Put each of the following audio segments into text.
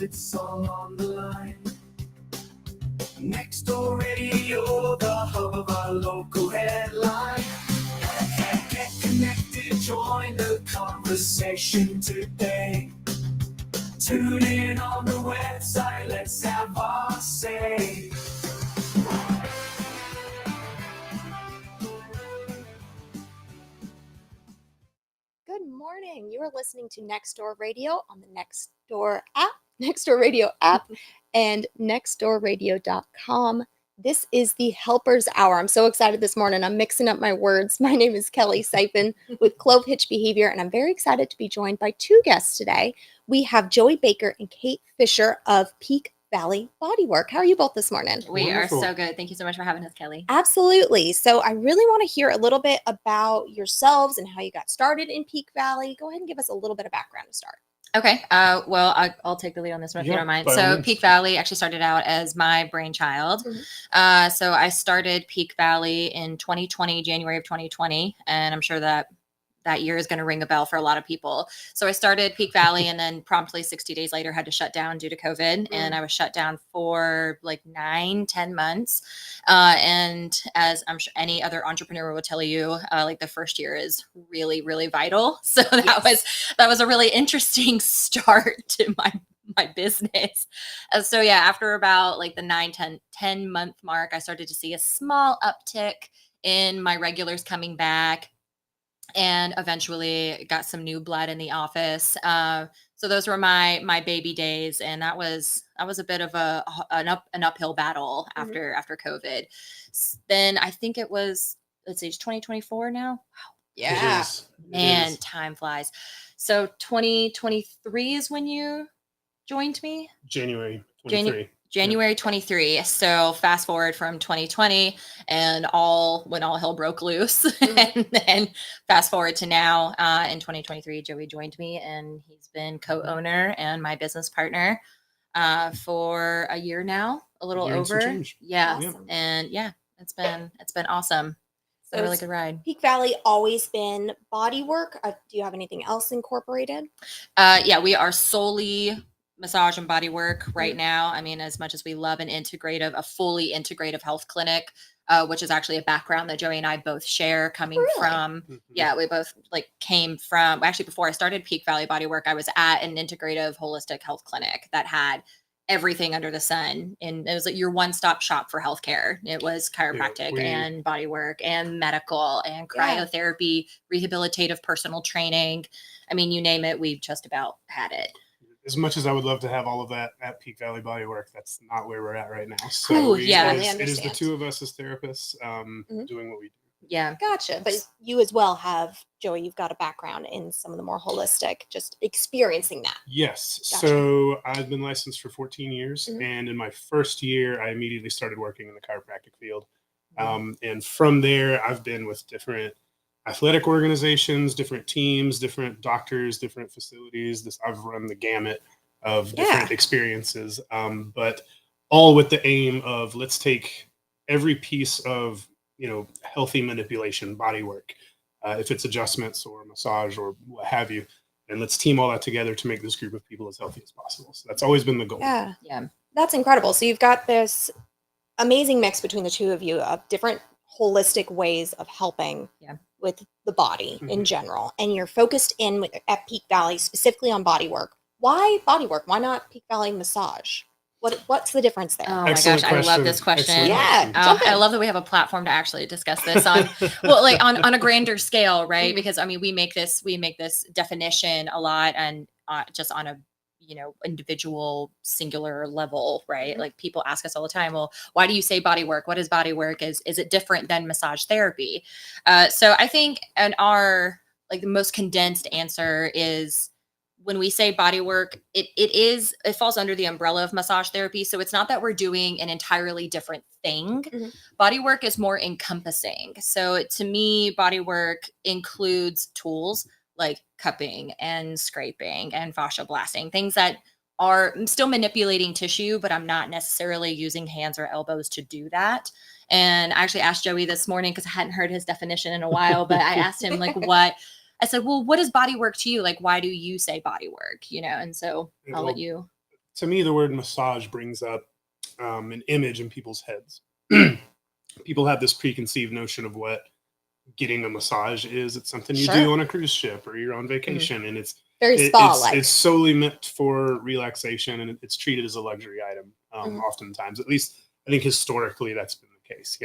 it's all on the line. Next Door Radio, the hub of our local headline. Get connected, join the conversation today. Tune in on the website, let's have our say. Good morning. You are listening to Next Door Radio on the Next Door Radio app, and nextdoorradio.com. This is the Helpers Hour. I'm so excited this morning. I'm mixing up my words. My name is Kellie Syfan with Clove Hitch Behavior, and I'm very excited to be joined by two guests today. We have Joey Baker and Kate Fisher of Peak Valley Bodywork. How are you both this morning? We Wonderful. are so good. Thank you so much for having us, Kellie. Absolutely. So I really want to hear a little bit about yourselves and how you got started in Peak Valley. Go ahead and give us a little bit of background to start. Okay. I'll take the lead on this one if you don't mind. So Peak Valley actually started out as my brainchild. Mm-hmm. So I started Peak Valley in 2020, January of 2020, and I'm sure that year is going to ring a bell for a lot of people. So I started Peak Valley and then promptly 60 days later had to shut down due to COVID. And I was shut down for like 9-10 months. And as I'm sure any other entrepreneur will tell you, like the first year is really, really vital. So that was a really interesting start to my business. So yeah, after about like the 10 month mark, I started to see a small uptick in my regulars coming back. And eventually got some new blood in the office. So those were my baby days, and that was a bit of an uphill battle after COVID. Then I think it was, let's see, it's 2024 now. Wow. Yeah, man, time flies. So 2023 is when you joined me. January 23. January 23. So fast forward from 2020 and when all hell broke loose. And then fast forward to now in 2023, Joey joined me and he's been co-owner and my business partner for a year now, a little over. Yeah. Awesome. And yeah, it's been awesome. It's been a really good ride. Peak Valley always been body work. Do you have anything else incorporated? Yeah, we are solely massage and body work right now. I mean, as much as we love a fully integrative health clinic, which is actually a background that Joey and I both share coming from. Yeah, we both came from, actually before I started Peak Valley Bodywork, I was at an integrative holistic health clinic that had everything under the sun. And it was like your one-stop shop for healthcare. It was chiropractic and bodywork and medical and cryotherapy, rehabilitative personal training. I mean, you name it, we've just about had it. As much as I would love to have all of that at Peak Valley Bodywork, that's not where we're at right now. So it is the two of us as therapists doing what we do. Yeah. Gotcha. But you as well have, Joey, you've got a background in some of the more holistic, just experiencing that. Yes. Gotcha. So I've been licensed for 14 years. And in my first year, I immediately started working in the chiropractic field. And from there, I've been with different athletic organizations, different teams, different doctors, different facilities. I've run the gamut of different experiences, but all with the aim of let's take every piece of, healthy manipulation, body work, if it's adjustments or massage or what have you, and let's team all that together to make this group of people as healthy as possible. So that's always been the goal. Yeah. That's incredible. So you've got this amazing mix between the two of you of different holistic ways of helping with the body in general, and you're focused at Peak Valley specifically on body work. Why body work? Why not Peak Valley massage? What's the difference there? Oh my gosh, I love this question. I love that we have a platform to actually discuss this on on a grander scale, right? Because I mean, we make this definition a lot and just on a individual singular level, right? Like people ask us all the time, well, why do you say body work? What is body work? Is it different than massage therapy? So I think the most condensed answer is when we say body work, it falls under the umbrella of massage therapy. So it's not that we're doing an entirely different thing. Body work is more encompassing. So to me, body work includes tools like cupping and scraping and fascia blasting, things that are still manipulating tissue, but I'm not necessarily using hands or elbows to do that. And I actually asked Joey this morning because I hadn't heard his definition in a while, but I asked him I said, well, what is body work to you? Like, why do you say body work? And so I'll let you. to me, the word massage brings up an image in people's heads. People have this preconceived notion of what getting a massage is. It's something you do on a cruise ship or you're on vacation, and it's very spa-like. It's solely meant for relaxation, and it's treated as a luxury item. Oftentimes, at least I think historically that's been the case.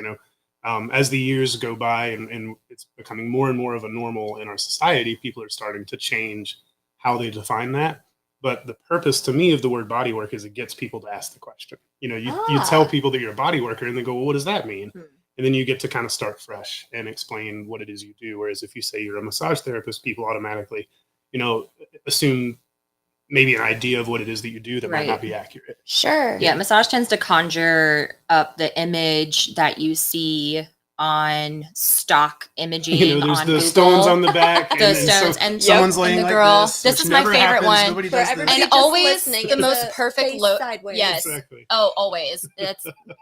As the years go by and it's becoming more and more of a normal in our society, people are starting to change how they define that. But the purpose to me of the word bodywork is it gets people to ask the question. You tell people that you're a body worker and they go, well, what does that mean? And then you get to kind of start fresh and explain what it is you do. Whereas if you say you're a massage therapist, people automatically, assume maybe an idea of what it is that you do that might not be accurate. Sure. Yeah, massage tends to conjure up the image that you see on stock imaging there's on the Google. stones on the back. The stones and someone's laying the like girl. this is my favorite happens. one. Nobody For does everybody this. And just always listening, the it's most a perfect face look. sideways. Yes. Exactly. Oh, always.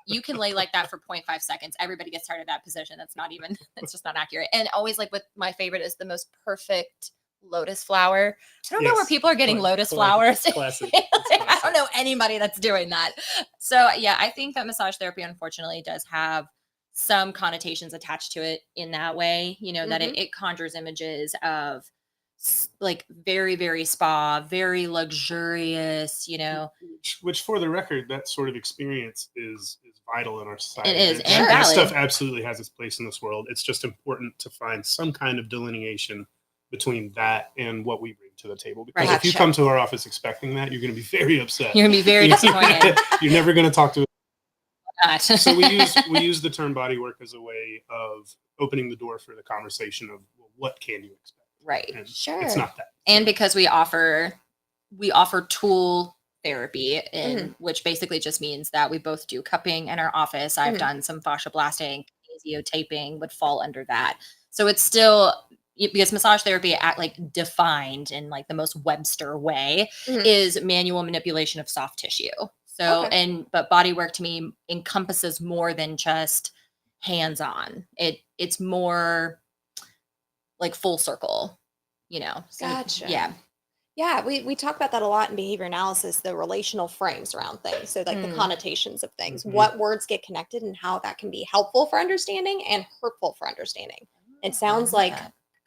You can lay like that for 0.5 seconds. Everybody gets tired of that position. It's just not accurate. And always like with my favorite is the most perfect lotus flower. I don't know where people are getting lotus flowers. Classic. I don't know anybody that's doing that. So yeah, I think that massage therapy unfortunately does have some connotations attached to it in that way, that it conjures images of like very, very spa, very luxurious, Which for the record, that sort of experience is vital in our society. It is, and and that valid. stuff absolutely has its place in this world. It's just important to find some kind of delineation between that and what we bring to the table. Because if you come to our office expecting that, you're going to be very upset. You're going to be very disappointed. You're never going to talk to us. So we use the term bodywork as a way of opening the door for the conversation of, well, what can you expect? Right. And Sure. it's not that. And because we offer tool therapy, which basically just means that we both do cupping in our office. I've done some fascia blasting, kinesio taping would fall under that. So it's still, because massage therapy defined in like the most Webster way is manual manipulation of soft tissue. So, but body work to me encompasses more than just hands-on. It's more like full circle, So, Gotcha. Yeah. Yeah, we talk about that a lot in behavior analysis, the relational frames around things. So like the connotations of things, what words get connected and how that can be helpful for understanding and hurtful for understanding. It sounds like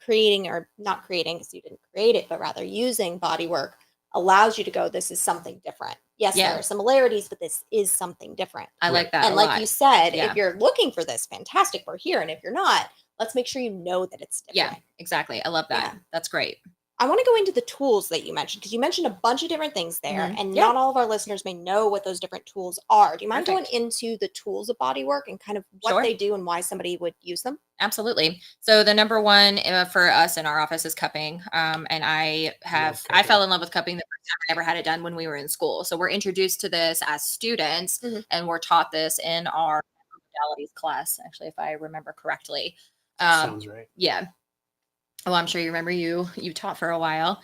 creating, or not creating because you didn't create it, but rather using body work allows you to go, this is something different. Yes, there are similarities, but this is something different. I like that. And like you said, Yeah. if you're looking for this, fantastic, we're here. And if you're not, let's make sure you know that it's different. Yeah, exactly. I love that. Yeah. That's great. I want to go into the tools that you mentioned, because you mentioned a bunch of different things there, and not all of our listeners may know what those different tools are. Do you mind going into the tools of bodywork and kind of what they do and why somebody would use them? Absolutely. So the number one for us in our office is cupping. And I fell in love with cupping the first time I ever had it done when we were in school. So we're introduced to this as students, and we're taught this in our modalities class, actually, if I remember correctly. Sounds right. Yeah. Well, I'm sure you remember you taught for a while.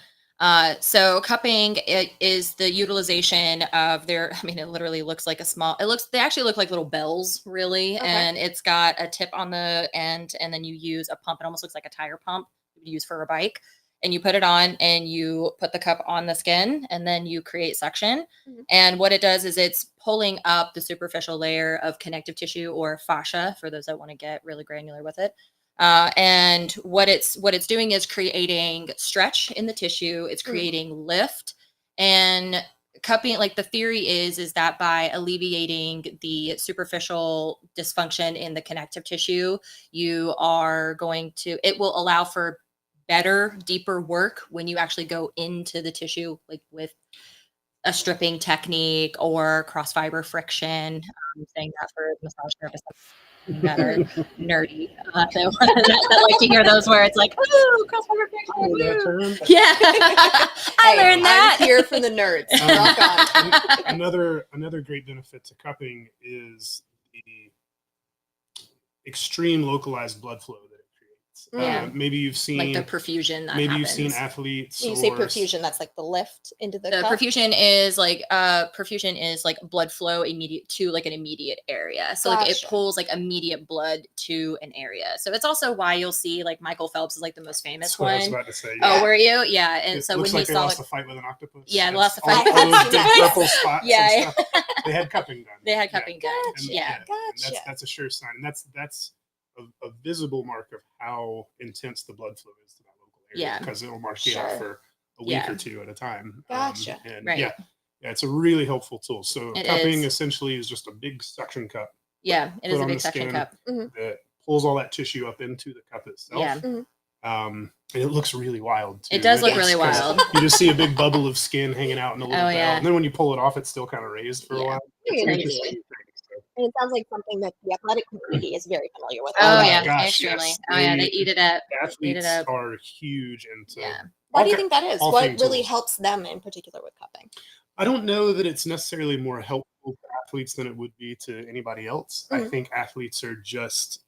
So cupping, it is the utilization of it literally looks like they actually look like little bells, really. Okay. And it's got a tip on the end, and then you use a pump. It almost looks like a tire pump you use for a bike. And you put it on and you put the cup on the skin, and then you create suction. And what it does is it's pulling up the superficial layer of connective tissue, or fascia, for those that want to get really granular with it. And what it's doing is creating stretch in the tissue. It's creating lift, and cupping. Like the theory is that by alleviating the superficial dysfunction in the connective tissue, it will allow for better, deeper work when you actually go into the tissue, like with a stripping technique or cross fiber friction. I'm saying that for massage therapists that are nerdy, that like to hear those words, like, "Ooh, cross fiber friction." Yeah, I learned that. I'm here for the nerds. Rock on. Another great benefit to cupping is the extreme localized blood flow that it creates. athletes. Yeah. Maybe you've seen like the perfusion that maybe happens. you've seen athletes. When you say perfusion, that's like the lift into the cup? Perfusion is like blood flow immediate to like an immediate area. So like it Gotcha. pulls like immediate blood to an area. So it's also why you'll see like Michael Phelps is like the most famous That's what I was one. about to say. Oh, were you? Yeah. And It so looks when like he they saw lost like, a fight with an octopus. Yeah, they That's lost a fight all with an those big octopus. purple spots. Yeah, And yeah. stuff. They had cupping done. they had cupping done. Gotcha. Yeah. And Gotcha. that's a sure sign, and that's a visible mark of how intense the blood flow is to that local area. Yeah. Because it'll mark you out Sure. for a week Yeah. or two at a time. Gotcha. And Right. yeah, it's a really helpful tool. So It cupping is. essentially is just a big suction cup Yeah. It Put is a on big the suction skin. cup. that pulls all that tissue up into the cup itself. Yeah. And it looks really wild too. It does look It's really 'cause wild. You just see a big bubble of skin hanging out in a little Oh, bell. yeah. And then when you pull it off, it's still kind of raised for a Yeah. while. It's an Crazy. interesting thing. So. And it sounds like something that the athletic community is very familiar with. Oh, my yeah. gosh, Extremely. yes. Oh yeah. They eat it up. Eat it Athletes up. are huge into. Yeah. Why do you all think that is? all What things really tools. helps them in particular with cupping? I don't know that it's necessarily more helpful to athletes than it would be to anybody else. I think athletes are just,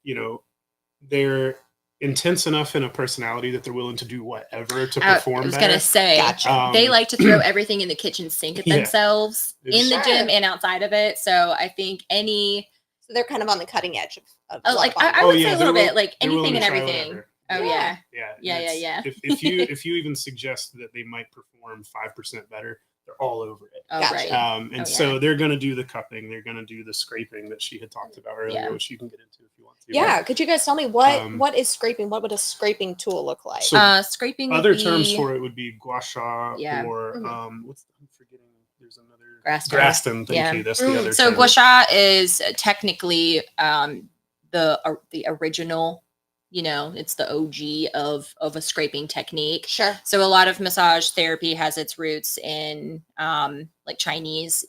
they're intense enough in a personality that they're willing to do whatever to perform I was better. gonna say Gotcha. they like to throw everything in the kitchen sink at Yeah. themselves in the Sure. gym and outside of it. So I think So they're kind of on the cutting edge of I bodybuilding. would say yeah, a little they're bit like they're willing anything and to try everything. whatever. Oh Yeah. yeah. and Yeah, it's- yeah. If you even suggest that they might perform 5% better, they're all over it. Oh Gotcha. right. And Oh, so they're going to do the cupping, they're going to do the scraping that she had talked about earlier, Yeah. which you can get into if you want to. Yeah. Could you guys tell me what is scraping? What would a scraping tool look like? So Scraping. would Other be terms for it would be gua sha Yeah. or Mhm. I'm forgetting. There's another Graston. Thank Yeah. you. That's the other. So term. gua sha is technically the original. It's the OG of a scraping technique. Sure. So a lot of massage therapy has its roots in like Chinese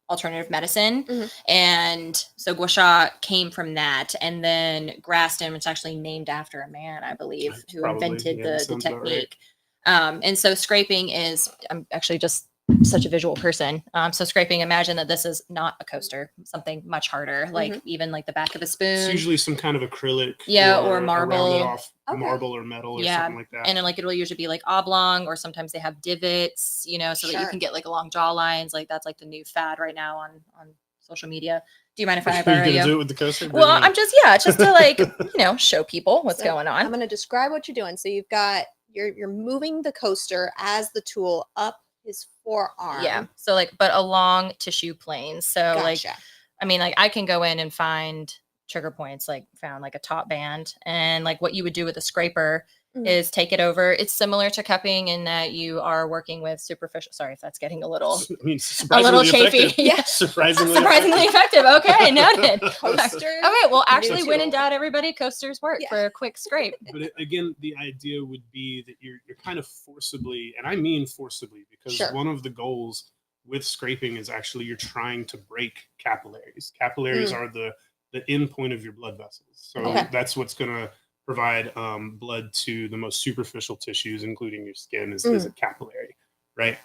alternative medicine. And so gua sha came from that. And then Graston, which is actually named after a man, I believe, That's who probably- invented yeah, the sounds about right. technique. And so scraping is, I'm actually just such a visual person. So scraping, imagine that this is not a coaster, something much harder, like even like the back of a spoon. It's usually some kind of acrylic. Yeah, or a marble. rounded off Okay. marble or metal or Yeah, something like that. and then like it'll usually be like oblong, or sometimes they have divots, so that you Sure. can get like long jaw lines. Like that's like the new fad right now on social media. Do you mind if I Are you borrow gonna you? do it with the coaster? Well, Bring it I'm on. just to like show people what's So, going I'm on. going to describe what you're doing. So you're moving the coaster as the tool up his forearm. Yeah, so like, but along tissue planes. So like, Gotcha. I mean, like I can go in and find trigger points, like found like a top band, and like what you would do with a scraper Mhm. is take it over. It's similar to cupping in that you are working with superficial. Sorry if that's getting a little I mean, a little surprisingly chafy. effective. Yeah, Surprisingly effective. Okay, noted. Coaster. Okay, well, actually, New when in tool. doubt, everybody, coasters work Yeah. for a quick scrape. But again, the idea would be that you're kind of forcibly, and I mean forcibly, because Sure. one of the goals with scraping is actually you're trying to break capillaries. Capillaries are the end point of your blood vessels. So Okay. that's what's going to provide blood to the most superficial tissues, including your skin, is a capillary, right?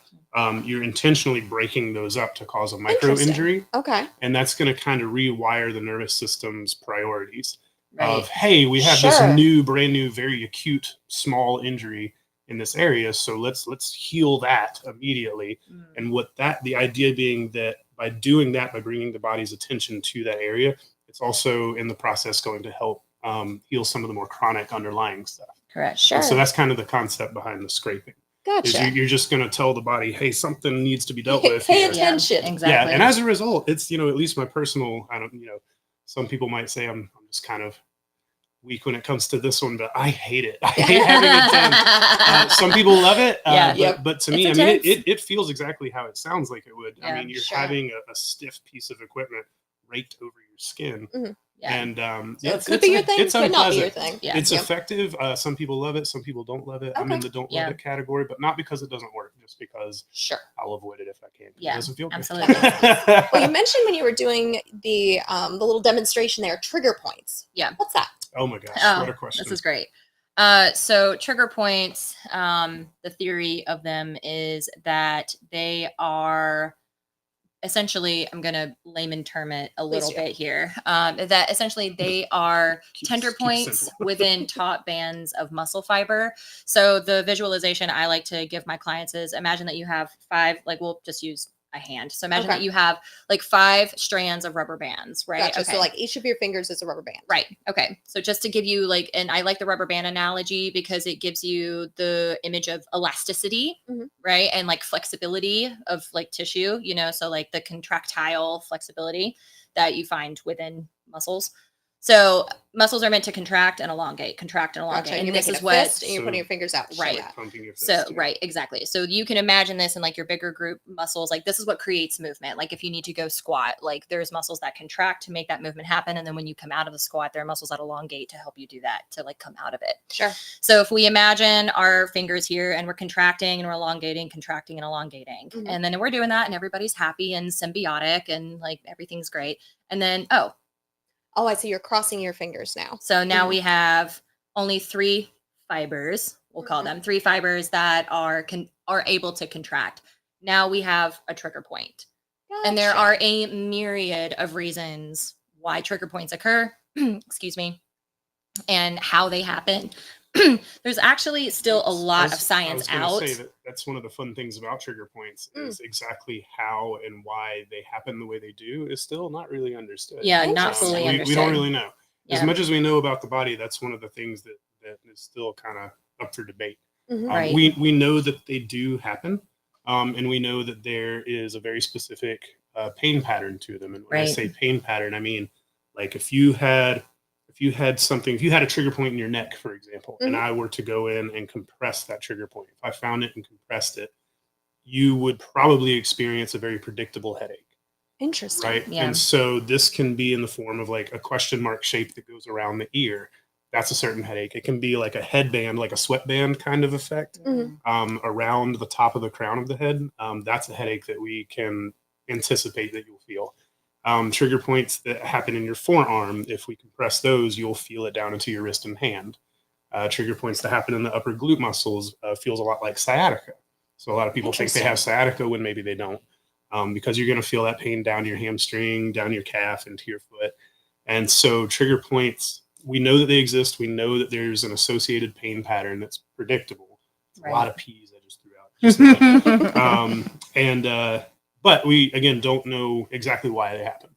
You're intentionally breaking those up to cause a micro Interesting. injury, Okay. and that's going to kind of rewire the nervous system's priorities. Right. Of hey, we have Sure. this brand new, very acute, small injury in this area, so let's heal that immediately. And the idea being that by doing that, by bringing the body's attention to that area, it's also in the process going to help heal some of the more chronic underlying stuff. Correct. Sure. So that's kind of the concept behind the scraping. Is Gotcha. you're just going to tell the body, hey, something needs to be dealt with. Pay here. attention. Yeah, exactly. Yeah, and as a result, it's at least my personal. I don't, some people might say I'm just kind of weak when it comes to this one, but I hate it. I hate having it done. Some people love it, Yeah. but to me, It's I mean, intense. it feels exactly how it sounds like it would. Yeah, I mean, you're sure. having a stiff piece of equipment raked over your skin, Yeah. and So it could be your thing. It's Could not be your unpleasant. thing. Yeah. It's Yep. effective. Some people love it. Some people don't love it. I'm Okay. in the don't Yeah. love it category, but not because it doesn't work, just because Sure. I'll avoid it if I can. Yeah, It doesn't feel good. absolutely. Well, you mentioned when you were doing the little demonstration there, trigger points. Yeah. What's that? Oh my gosh, Oh, what a question. This is great. So trigger points, the theory of them is that they are essentially, I'm going to layman term it a little do. bit here, that essentially they are tender points simple. within taut bands of muscle fiber. So the visualization I like to give my clients is imagine that you have 5, like we'll just use a hand. So imagine that you have like 5 strands of rubber bands, right? Gotcha. So like each of your fingers is a rubber band. Right. Okay. So just to give you like, and I like the rubber band analogy because it gives you the image of elasticity, right? And like flexibility of like tissue, you know, so like the contractile flexibility that you find within muscles. So muscles are meant to contract and elongate. Gotcha. And you're this making is a what, fist and you're putting your fingers out. Right. That. Pumping your fist, so, yeah. right, exactly. So you can imagine this in like your bigger group muscles. Like this is what creates movement. Like if you need to go squat, like there's muscles that contract to make that movement happen. And then when you come out of the squat, there are muscles that elongate to help you do that, to like come out of it. Sure. So if we imagine our fingers here and we're contracting and we're elongating, contracting and elongating, and then we're doing that and everybody's happy and symbiotic and like everything's great. And then, Oh, I see. You're crossing your fingers now. so now we have only 3 fibers, we'll call them 3 fibers that are able to contract. Now we have a trigger point. And there are a myriad of reasons why trigger points occur, excuse me, and how they happen. There's actually still a lot of science out. Say that's one of the fun things about trigger points is exactly how and why they happen the way they do is still not really understood. Yeah, not fully understood. We don't really know. As Yeah. much as we know about the body, that's one of the things that is still kind of up for debate. Right. We know that they do happen, and we know that there is a very specific pain pattern to them. And when I say pain pattern, I mean like if you had a trigger point in your neck, for example, and I were to go in and compress that trigger point, if I found it and compressed it, you would probably experience a very predictable headache. Interesting. Right. Yeah. And so this can be in the form of like a question mark shape that goes around the ear. That's a certain headache. It can be like a headband, like a sweatband kind of effect around the top of the crown of the head. That's a headache that we can anticipate that you'll feel. Trigger points that happen in your forearm, if we compress those, you'll feel it down into your wrist and hand. Trigger points that happen in the upper glute muscles feels a lot like sciatica. So a lot of people think they have sciatica when maybe they don't, because you're going to feel that pain down your hamstring, down your calf, into your foot. And so trigger points, we know that they exist. We know that there's an associated pain pattern that's predictable. It's a lot of P's I just threw out. But we, again, don't know exactly why they happen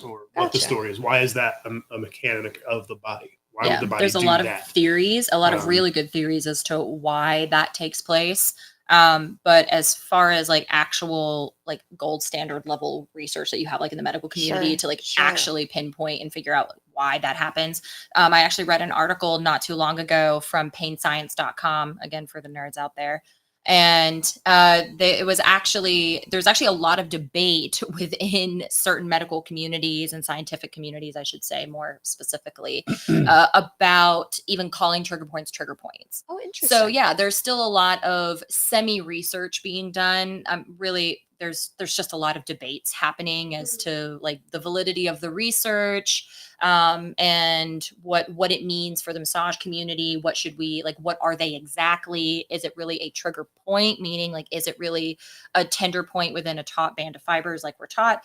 or what the story is. Why is that a mechanic of the body? Why would the body there's a do lot that? of theories, a lot of really good theories as to why that takes place. But as far as like actual like gold standard level research that you have like in the medical community to like actually pinpoint and figure out why that happens. I actually read an article not too long ago from painscience.com, again, for the nerds out there. And there's actually a lot of debate within certain medical communities and scientific communities, I should say more specifically, about even calling trigger points. Oh, interesting. So yeah, there's still a lot of semi-research being done. Really, there's just a lot of debates happening as to like the validity of the research, and what it means for the massage community. What should we like? What are they exactly? Is it really a trigger point? Meaning, like, is it really a tender point within a taut band of fibers, like we're taught?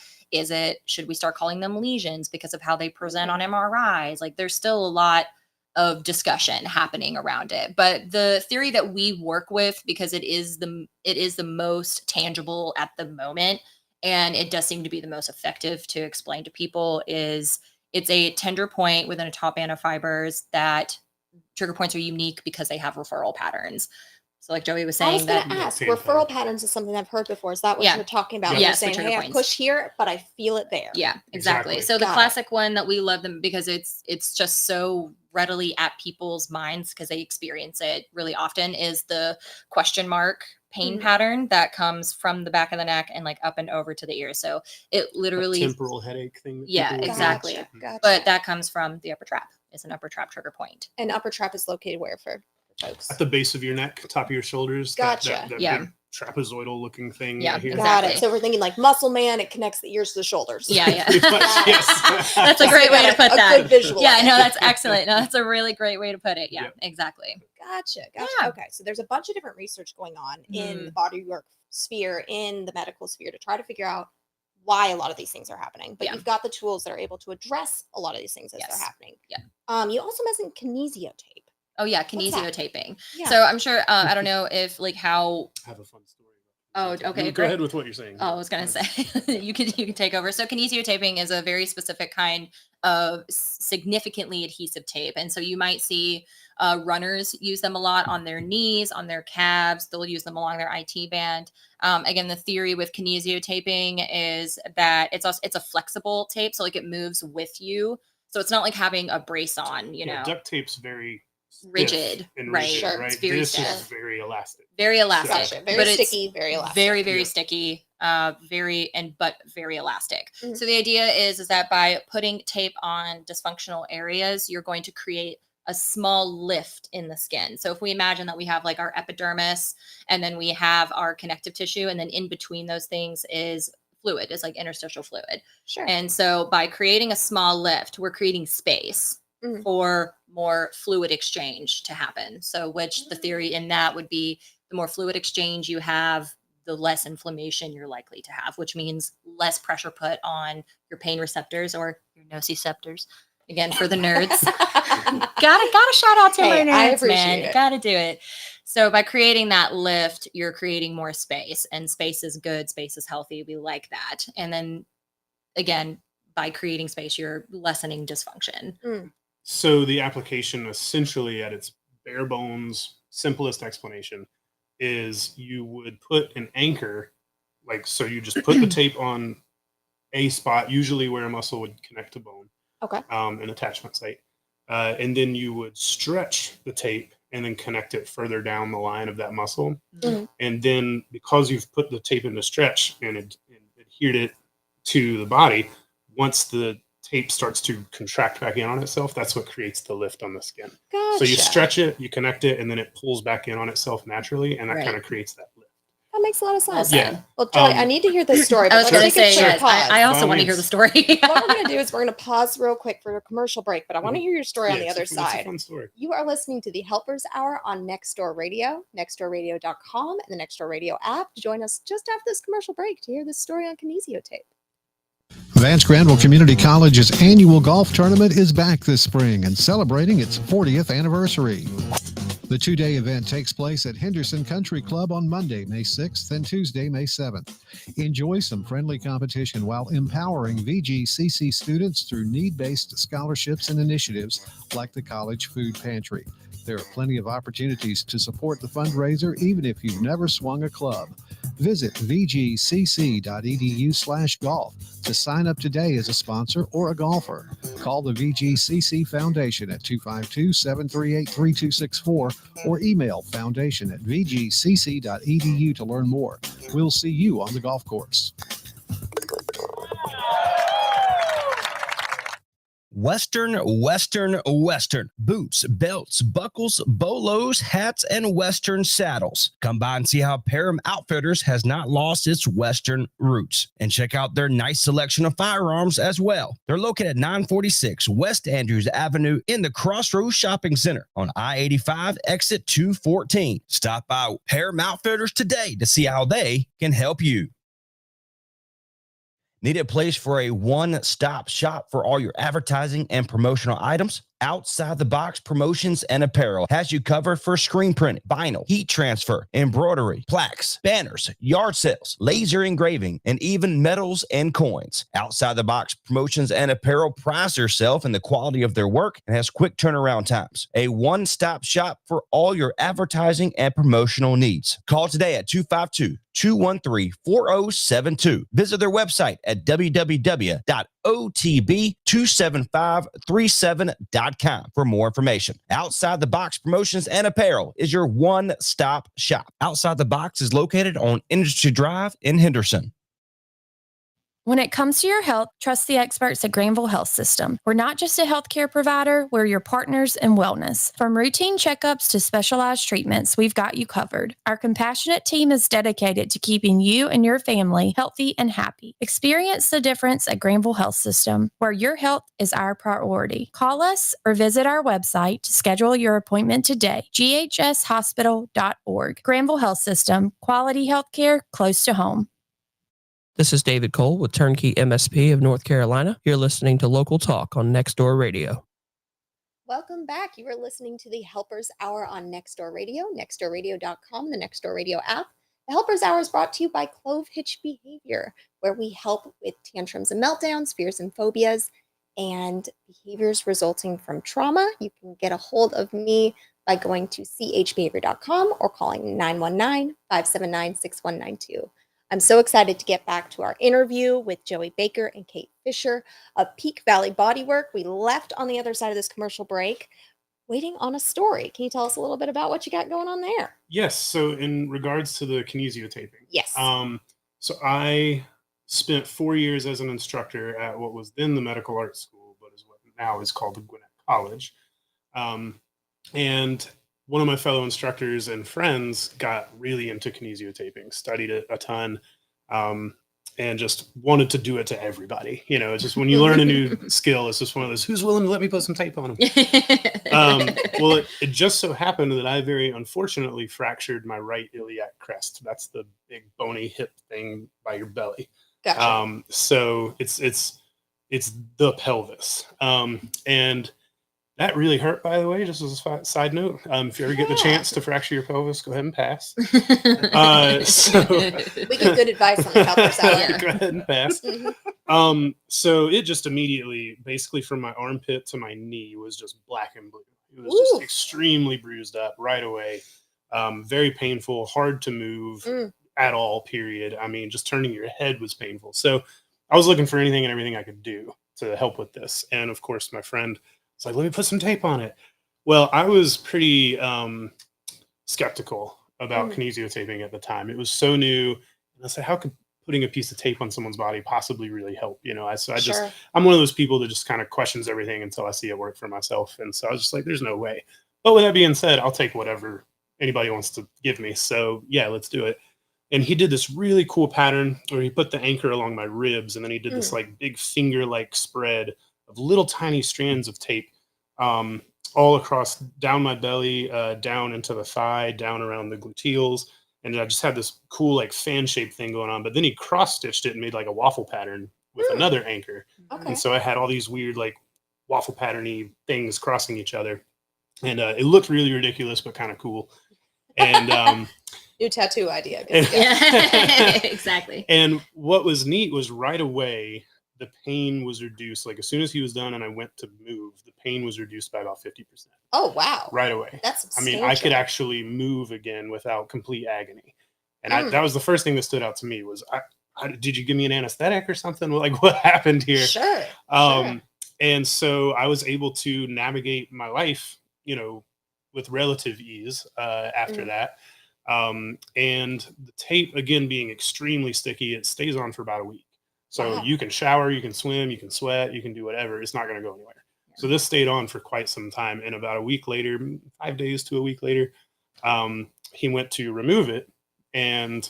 Should we start calling them lesions because of how they present on MRIs? Like, there's still a lot of discussion happening around it. But the theory that we work with, because it is the most tangible at the moment, and it does seem to be the most effective to explain to people, is it's a tender point within a top band of fibers that trigger points are unique because they have referral patterns. So like Joey was saying, I was going to ask, referral patterns is something I've heard before. Is that what you're talking about? Yes, You're saying, hey, I push here, but I feel it there. Yeah, exactly. So the classic one that we love them because it's just so readily at people's minds because they experience it really often is the question mark pain pattern that comes from the back of the neck and like up and over to the ear. So it literally a temporal headache thing. Yeah, exactly. Gotcha. But that comes from the upper trap. It's an upper trap trigger point. And upper trap is located where for folks? At the base of your neck, top of your shoulders. Gotcha. That Yeah. big trapezoidal looking thing. Yeah, right here. Got it. So we're thinking like muscle man, it connects the ears to the shoulders. Yeah, yeah. Pretty much, yes. That's a great way to put that. A good visual. Yeah, no, that's excellent. No, that's a really great way to put it. Yeah, Yep. exactly. Gotcha. Yeah. Okay. So there's a bunch of different research going on in the body work sphere, in the medical sphere, to try to figure out why a lot of these things are happening, but Yeah. you've got the tools that are able to address a lot of these things as Yes. they're happening. Yeah. You also mentioned kinesio tape. Oh yeah, What's that? kinesiotaping. Yeah. So I'm sure I don't know if like how. I have a fun story. Oh, okay. Go Great. ahead with what you're saying. Oh, I was gonna say you can take over. So kinesiotaping is a very specific kind of significantly adhesive tape, and so you might see runners use them a lot on their knees, on their calves. They'll use them along their IT band. Again, the theory with kinesiotaping is that it's a flexible tape, so like it moves with you. So it's not like having a brace on. Duct tape's very rigid, and right? rigid, Sure. right? It's very This stiff. is very elastic. Very elastic. Gotcha. Very but it's sticky, very elastic. very, very Yeah. sticky, but very elastic. Mhm. So the idea is that by putting tape on dysfunctional areas, you're going to create a small lift in the skin. So if we imagine that we have like our epidermis and then we have our connective tissue, and then in between those things is fluid, is like interstitial fluid. Sure. And so by creating a small lift, we're creating space Mhm. for more fluid exchange to happen. So which the theory in that would be the more fluid exchange you have, the less inflammation you're likely to have, which means less pressure put on your pain receptors or your nociceptors. Again, for the nerds. gotta shout out to my Hey, I nerds, appreciate man. it. Gotta do it. So by creating that lift, you're creating more space, and space is good. Space is healthy. We like that. And then again, by creating space, you're lessening dysfunction. So the application, essentially at its bare bones, simplest explanation, is you would put an anchor, so you just put the tape on a spot, usually where a muscle would connect to bone. Okay. An attachment site. And then you would stretch the tape and then connect it further down the line of that muscle. Mhm. And then because you've put the tape in the stretch and adhered it to the body, once the tape starts to contract back in on itself, that's what creates the lift on the skin. Gotcha. So you stretch it, you connect it, and then it pulls back in on itself naturally, and that Right. kind of creates that lift. That makes a lot of sense. Yeah. Well, Kellie, I need to hear this story. I But was let's going to take a say, short yes, pause. I also By want to all hear the means. story. What we're going to do is we're going to pause real quick for a commercial break, but I want to hear your story on the other It's a side. fun story. You are listening to the Helpers Hour on Nextdoor Radio, nextdoorradio.com, and the Nextdoor Radio app. Join us just after this commercial break to hear this story on kinesio tape. Vance Granville Community College's annual golf tournament is back this spring and celebrating its 40th anniversary. The two-day event takes place at Henderson Country Club on Monday, May 6th and Tuesday, May 7th. Enjoy some friendly competition while empowering VGCC students through need-based scholarships and initiatives like the College Food Pantry. There are plenty of opportunities to support the fundraiser even if you've never swung a club. Visit vgcc.edu/golf to sign up today as a sponsor or a golfer. Call the VGCC Foundation at 252-738-3264 or email foundation@vgcc.edu to learn more. We'll see you on the golf course. Western. Boots, belts, buckles, bolos, hats, and Western saddles. Come by and see how Parham Outfitters has not lost its Western roots. And check out their nice selection of firearms as well. They're located at 946 West Andrews Avenue in the Crossroads Shopping Center on I-85 exit 214. Stop by Parham Outfitters today to see how they can help you. Need a place for a one-stop shop for all your advertising and promotional items? Outside the Box Promotions and Apparel has you covered for screen print, vinyl, heat transfer, embroidery, plaques, banners, yard sales, laser engraving, and even medals and coins. Outside the Box Promotions and Apparel prides themselves in the quality of their work and has quick turnaround times. A one-stop shop for all your advertising and promotional needs. Call today at 252-213-4072. Visit their website at www.otb27537.com for more information. Outside the Box Promotions and Apparel is your one-stop shop. Outside the Box is located on Industry Drive in Henderson. When it comes to your health, trust the experts at Granville Health System. We're not just a healthcare provider, we're your partners in wellness. From routine checkups to specialized treatments, we've got you covered. Our compassionate team is dedicated to keeping you and your family healthy and happy. Experience the difference at Granville Health System, where your health is our priority. Call us or visit our website to schedule your appointment today, ghshospital.org. Granville Health System, quality healthcare close to home. This is David Cole with Turnkey MSP of North Carolina. You're listening to Local Talk on Nextdoor Radio. Welcome back. You are listening to the Helpers Hour on Nextdoor Radio, nextdoorradio.com, the Nextdoor Radio app. The Helpers Hour is brought to you by Clove Hitch Behavior, where we help with tantrums and meltdowns, fears and phobias, and behaviors resulting from trauma. You can get a hold of me by going to chbehavior.com or calling 919-579-6192. I'm so excited to get back to our interview with Joey Baker and Kate Fisher of Peak Valley Bodywork. We left on the other side of this commercial break waiting on a story. Can you tell us a little bit about what you got going on there? Yes. So in regards to the kinesiotaping. Yes. So I spent 4 years as an instructor at what was then the Medical Arts School, but is what now is called the Gwinnett College. And one of my fellow instructors and friends got really into kinesiotaping, studied it a ton, and just wanted to do it to everybody. You know, it's just when you learn a new skill, it's just one of those, who's willing to let me put some tape on them? Well, it just so happened that I very unfortunately fractured my right iliac crest. That's the big bony hip thing by your belly. Gotcha. So it's the pelvis. And that really hurt, by the way, just as a side note. If you ever get the chance to fracture your pelvis, go ahead and pass. So we get good advice on the Helpers Hour. Go ahead and pass. So it just immediately, basically from my armpit to my knee, was just black and blue. It was just extremely bruised up right away. Very painful, hard to move at all, period. I mean, just turning your head was painful. So I was looking for anything and everything I could do to help with this. And of course, my friend was like, let me put some tape on it. Well, I was pretty skeptical about kinesiotaping at the time. It was so new. And I said, how could putting a piece of tape on someone's body possibly really help? You know, I'm one of those people that just kind of questions everything until I see it work for myself. And so I was just like, there's no way. But with that being said, I'll take whatever anybody wants to give me. So yeah, let's do it. And he did this really cool pattern where he put the anchor along my ribs, and then he did this like big finger-like spread of little tiny strands of tape all across down my belly, down into the thigh, down around the gluteals. And I just had this cool like fan-shaped thing going on. But then he cross-stitched it and made like a waffle pattern with another anchor. Okay. And so I had all these weird like waffle pattern-y things crossing each other. And it looked really ridiculous, but kind of cool. And new tattoo idea. Yeah, exactly. And what was neat was right away, the pain was reduced. Like as soon as he was done and I went to move, the pain was reduced by about 50%. Oh, wow. Right away. That's substantial. I mean, I could actually move again without complete agony. And that was the first thing that stood out to me was, did you give me an anesthetic or something? Like what happened here? Sure. And so I was able to navigate my life, you know, with relative ease after that. And the tape, again, being extremely sticky, it stays on for about a week. So you can shower, you can swim, you can sweat, you can do whatever. It's not going to go anywhere. So this stayed on for quite some time. And about a week later, 5 days to a week later, he went to remove it. And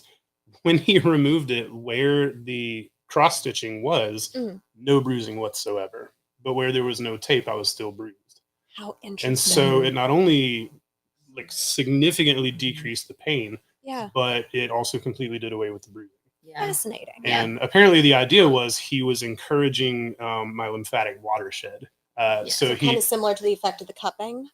when he removed it, where the cross stitching was, no bruising whatsoever. But where there was no tape, I was still bruised. How interesting. And so it not only like significantly decreased the pain, but it also completely did away with the bruising. Yeah. Fascinating. And apparently the idea was he was encouraging my lymphatic watershed. So he kind of similar to the effect of the cupping.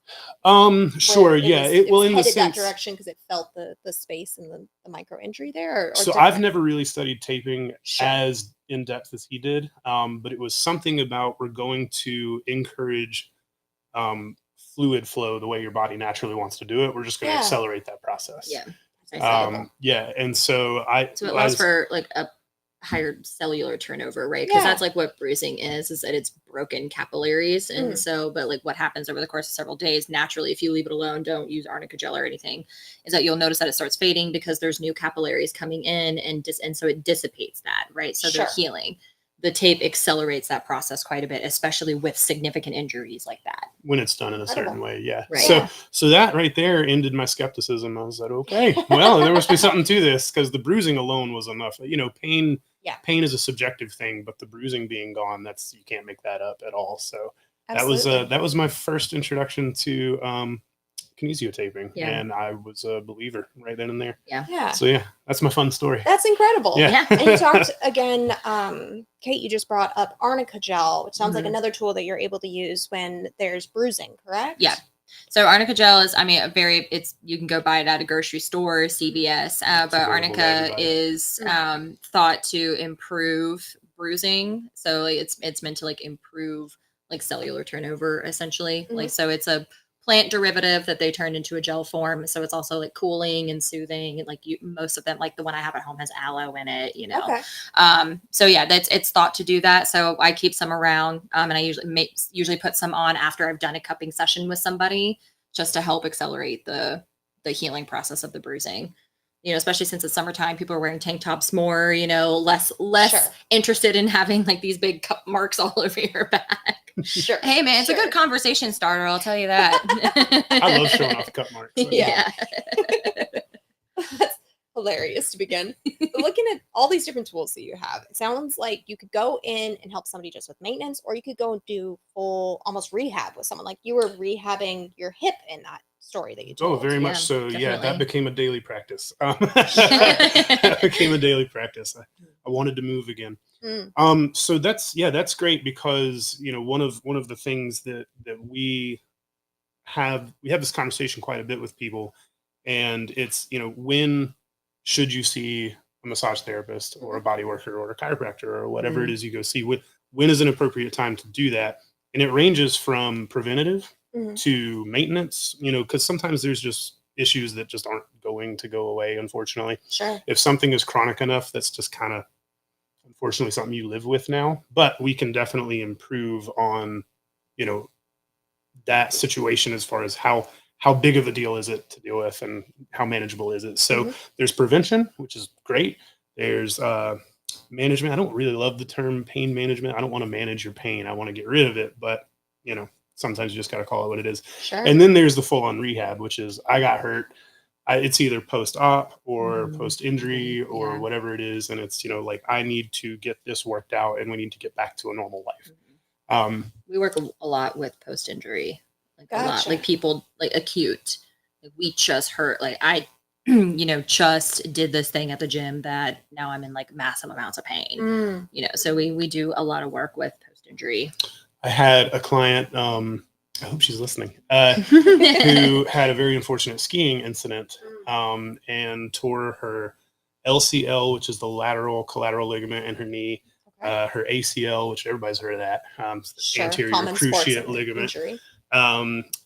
Sure, yeah. It was in the headed sense, that direction because it felt the space and the micro injury there. Or so different? I've never really studied taping as in depth as he did, but it was something about we're going to encourage fluid flow the way your body naturally wants to do it. We're just going to accelerate that process. And so it allows for like a higher cellular turnover, right? Because that's like what bruising is that it's broken capillaries. And so, but like what happens over the course of several days, naturally, if you leave it alone, don't use arnica gel or anything, is that you'll notice that it starts fading because there's new capillaries coming in and so it dissipates that, right? So they're healing. The tape accelerates that process quite a bit, especially with significant injuries like that. When it's done in a certain way, Right. So that right there ended my skepticism. I was like, okay, well, there must be something to this because the bruising alone was enough. You know, pain is a subjective thing, but the bruising being gone, you can't make that up at all. So that was my first introduction to kinesio taping, Yeah. and I was a believer right then and there. Yeah. So yeah, that's my fun story. That's incredible. Yeah. And you talked again, Kate, you just brought up arnica gel, which sounds like Mhm. another tool that you're able to use when there's bruising, correct? Yeah. So arnica gel is, I mean, you can go buy it at a grocery store, CVS, but available to arnica everybody. is thought to improve bruising. So like, it's meant to like improve like cellular turnover essentially. Like, so it's a plant derivative that they turned into a gel form. So it's also like cooling and soothing. And like most of them, like the one I have at home has aloe in it, you know? Okay. So yeah, it's thought to do that. So I keep some around, and I usually put some on after I've done a cupping session with somebody, just to help accelerate the healing process of the bruising. You know, especially since it's summertime, people are wearing tank tops more, you know, less Sure. interested in having like these big cup marks all over your back. Sure. Hey man, it's a good conversation starter, I'll tell you that. I love showing off cut marks. So. Yeah. That's hilarious to begin. But looking at all these different tools that you have, it sounds like you could go in and help somebody just with maintenance, or you could go and do full almost rehab with someone. Like you were rehabbing your hip in that story that you told. Oh, very much Yeah, so. Yeah, definitely. that became a daily practice. That became a daily practice. I wanted to move again. So that's great because, you know, one of the things that we have this conversation quite a bit with people, and it's, you know, when should you see a massage therapist or a body worker or a chiropractor or whatever it is you go see? When is an appropriate time to do that? And it ranges from preventative to maintenance, you know, because sometimes there's just issues that just aren't going to go away, unfortunately. Sure. If something is chronic enough, that's just kind of, unfortunately, something you live with now. But we can definitely improve on, you know, that situation as far as how big of a deal is it to deal with and how manageable is it. So there's prevention, which is great. There's management. I don't really love the term pain management. I don't want to manage your pain. I want to get rid of it. But, you know, sometimes you just got to call it what it is. Sure. And then there's the full on rehab, which is I got hurt. It's either post-op or post-injury or whatever it is. And it's, you know, like I need to get this worked out and we need to get back to a normal life. We work a lot with post-injury, like a lot, Gotcha. like people like acute, like we just hurt. Like I, you know, just did this thing at the gym that now I'm in like massive amounts of pain, you know, so we do a lot of work with post-injury. I had a client, I hope she's listening, who had a very unfortunate skiing incident and tore her LCL, which is the lateral collateral ligament in her knee, her ACL, which everybody's heard of that, the anterior cruciate ligament,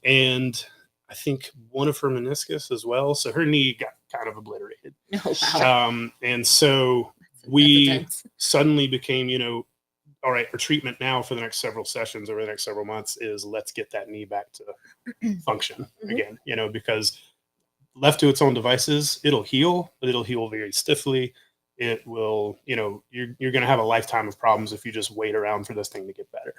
and I think one of her meniscus as well. So her knee got kind of obliterated. Oh, wow. And so we suddenly became, you know, all right, our treatment now for the next several sessions over the next several months is let's get that knee back to function again, you know, because left to its own devices, it'll heal, but it'll heal very stiffly. It will, you know, you're going to have a lifetime of problems if you just wait around for this thing to get better.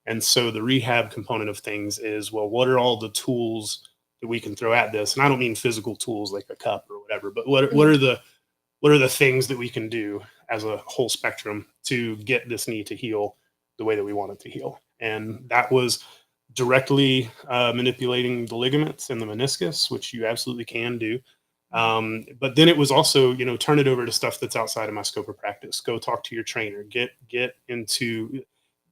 And so the rehab component of things is, well, what are all the tools that we can throw at this? And I don't mean physical tools like a cup or whatever, but what are the things that we can do as a whole spectrum to get this knee to heal the way that we want it to heal? And that was directly manipulating the ligaments and the meniscus, which you absolutely can do. But then it was also, you know, turn it over to stuff that's outside of my scope of practice. Go talk to your trainer, get into,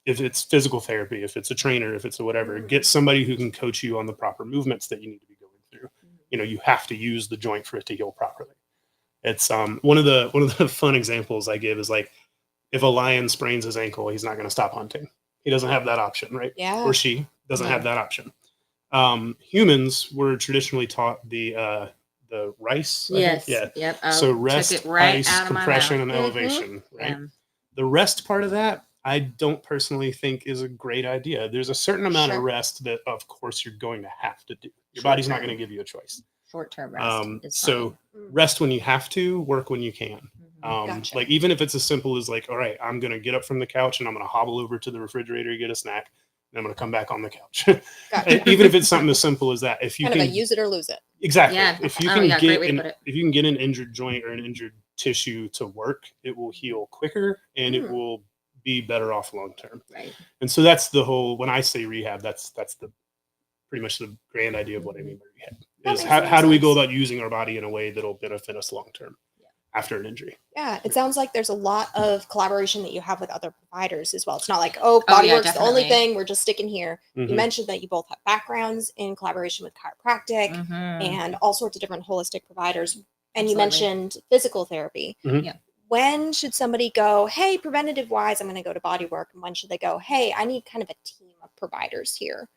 if it's physical therapy, if it's a trainer, if it's a whatever, get somebody who can coach you on the proper movements that you need to be going through. You know, you have to use the joint for it to heal properly. It's one of the fun examples I give is like, if a lion sprains his ankle, he's not going to stop hunting. He doesn't have that option, right? Yeah. Or she doesn't have that option. Humans were traditionally taught the RICE. Yes. Yeah. Yep. So rest, ice, compression, and elevation. Right. Yeah. The rest part of that, I don't personally think is a great idea. There's a certain amount of rest that, of course, you're going to have to do. Your body's not going to give you a choice. Short-term rest. Is So rest when you have to, work when you can. Gotcha. Like even if it's as simple as like, all right, I'm going to get up from the couch and I'm going to hobble over to the refrigerator, get a snack, and I'm going to come back on the couch. Gotcha. Even if it's something as simple as that, if you Kind can of a use it or lose it. exactly, Yeah. if you Oh, can yeah, great way to get put it. if you can get an injured joint or an injured tissue to work, it will heal quicker and it will be better off long term. Right. And so that's the whole, when I say rehab, that's the pretty much the grand idea of what I mean by rehab. Is That makes how do we go sense. about using our body in a way that'll benefit us long term after an injury? Yeah, it sounds like there's a lot of collaboration that you have with other providers as well. It's not like, oh, Bodywork's the only thing, we're just sticking here. You mentioned that you both have backgrounds in collaboration with chiropractic and all sorts of different holistic providers. And you mentioned physical therapy. Yeah. When should somebody go, hey, preventative wise, I'm going to go to Bodywork? And when should they go, hey, I need kind of a team of providers here?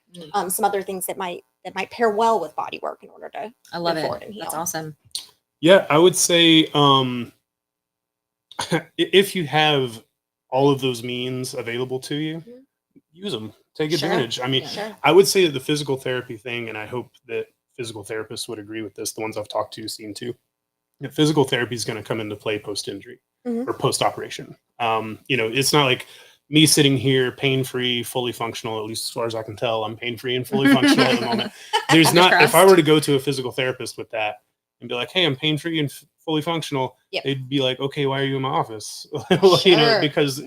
Some other things that might pair well with Bodywork in order to love move it. forward and heal. That's awesome. Yeah, I would say if you have all of those means available to you, use them. Take advantage. I mean, I would say that the physical therapy thing, and I hope that physical therapists would agree with this, the ones I've talked to seem to, that physical therapy is going to come into play post-injury or post-operation. It's not like me sitting here pain-free, fully functional, at least as far as I can tell, I'm pain-free and fully functional at the moment. There's not, if I were to go to a physical therapist with that and be like, hey, I'm pain-free and fully functional, they'd be like, okay, why are you in my office? Because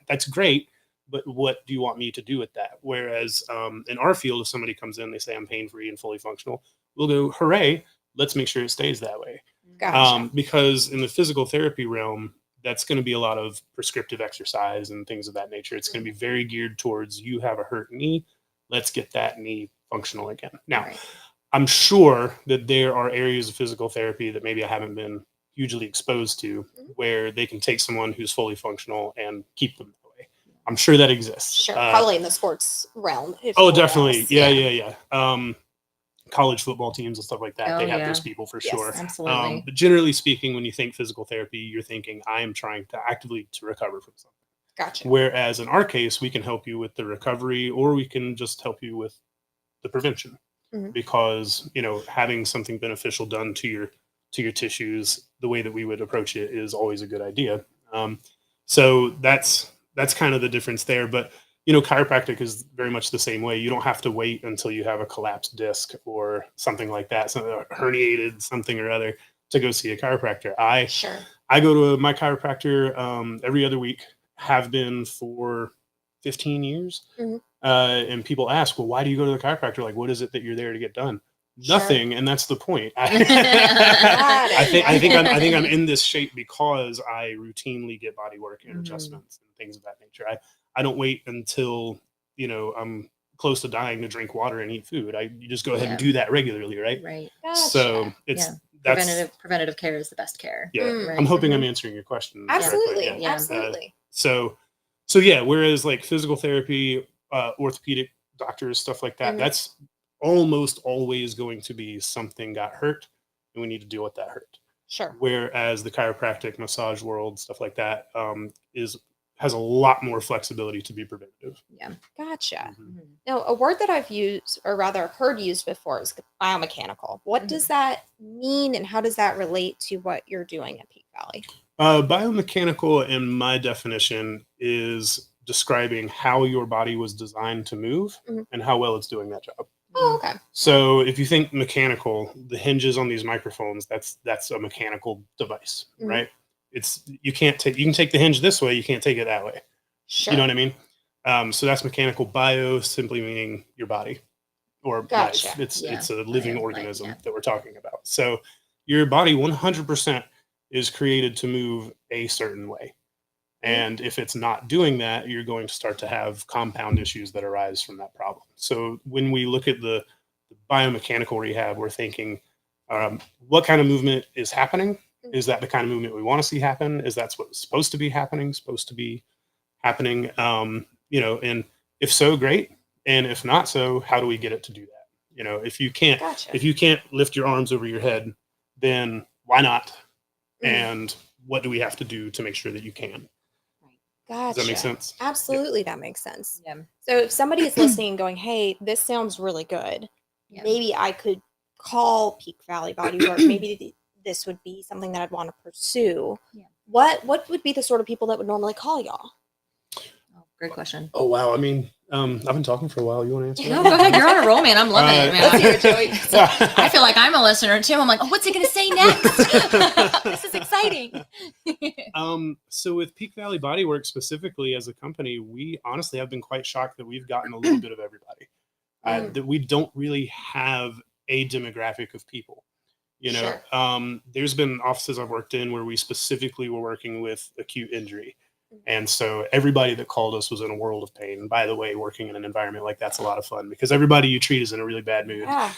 that's great, but what do you want me to do with that? Whereas in our field, if somebody comes in, they say I'm pain-free and fully functional, we'll go, hooray, let's make sure it stays that way. Gotcha. Because in the physical therapy realm, that's going to be a lot of prescriptive exercise and things of that nature. It's going to be very geared towards, you have a hurt knee, let's get that knee functional again. Now, I'm sure that there are areas of physical therapy that maybe I haven't been hugely exposed to where they can take someone who's fully functional and keep them that way. I'm sure that exists. Sure, probably in the sports realm. Definitely. Yeah. College football teams and stuff like that, they have those people for sure. Absolutely. But generally speaking, when you think physical therapy, you're thinking, I am trying to actively to recover from something. Gotcha. Whereas in our case, we can help you with the recovery, or we can just help you with the prevention. Because having something beneficial done to your tissues, the way that we would approach it is always a good idea. So that's kind of the difference there. But chiropractic is very much the same way. You don't have to wait until you have a collapsed disc or something like that, something herniated something or other, to go see a chiropractor. I go to my chiropractor every other week, have been for 15 years. And people ask, well, why do you go to the chiropractor? Like, what is it that you're there to get done? Nothing. And that's the point. I think I'm in this shape because I routinely get body work and adjustments and things of that nature. I don't wait until, I'm close to dying to drink water and eat food. You just go ahead and do that regularly. Right. Right. Gotcha. So preventative care is the best care. Yeah. Right. I'm hoping I'm answering your question. Absolutely. Correctly. Absolutely. So yeah, whereas like physical therapy, orthopedic doctors, stuff like that, that's almost always going to be something got hurt and we need to deal with that hurt. Sure. Whereas the chiropractic, massage world, stuff like that, has a lot more flexibility to be preventative. Yeah. Gotcha. Now, a word that I've used, or rather heard used before, is biomechanical. What does that mean, and how does that relate to what you're doing at Peak Valley? Biomechanical, in my definition, is describing how your body was designed to move and how well it's doing that job. Oh, okay. So if you think mechanical, the hinges on these microphones, that's a mechanical device, right? You can take the hinge this way, you can't take it that way. Sure. You know what I mean? So that's mechanical. Bio simply meaning your body or life. It's a living organism that we're talking about. So your body 100% is created to move a certain way. And if it's not doing that, you're going to start to have compound issues that arise from that problem. So when we look at the biomechanical rehab, we're thinking, what kind of movement is happening? Is that the kind of movement we want to see happen? Is that what's supposed to be happening? And if so, great. And if not so, how do we get it to do that? If you can't lift your arms over your head, then why not? And what do we have to do to make sure that you can? Gotcha. Does that make sense? Absolutely, that makes sense. Yeah. So if somebody is listening and going, hey, this sounds really good, maybe I could call Peak Valley Bodywork. Maybe this would be something that I'd want to pursue. Yeah. What would be the sort of people that would normally call y'all? Oh, great question. Oh, wow. I mean, I've been talking for a while. You want to answer that? No, go ahead. You're on a roll, man. I'm loving it, man. Let's hear it, Joey. I feel like I'm a listener too. I'm like, oh, what's he going to say next? This is exciting. So with Peak Valley Bodywork specifically as a company, we honestly have been quite shocked that we've gotten a little bit of everybody. That we don't really have a demographic of people. You know, Sure. there's been offices I've worked in where we specifically were working with acute injury. And so everybody that called us was in a world of pain. And by the way, working in an environment like that's a lot of fun because everybody you treat is in a really bad mood. Yeah.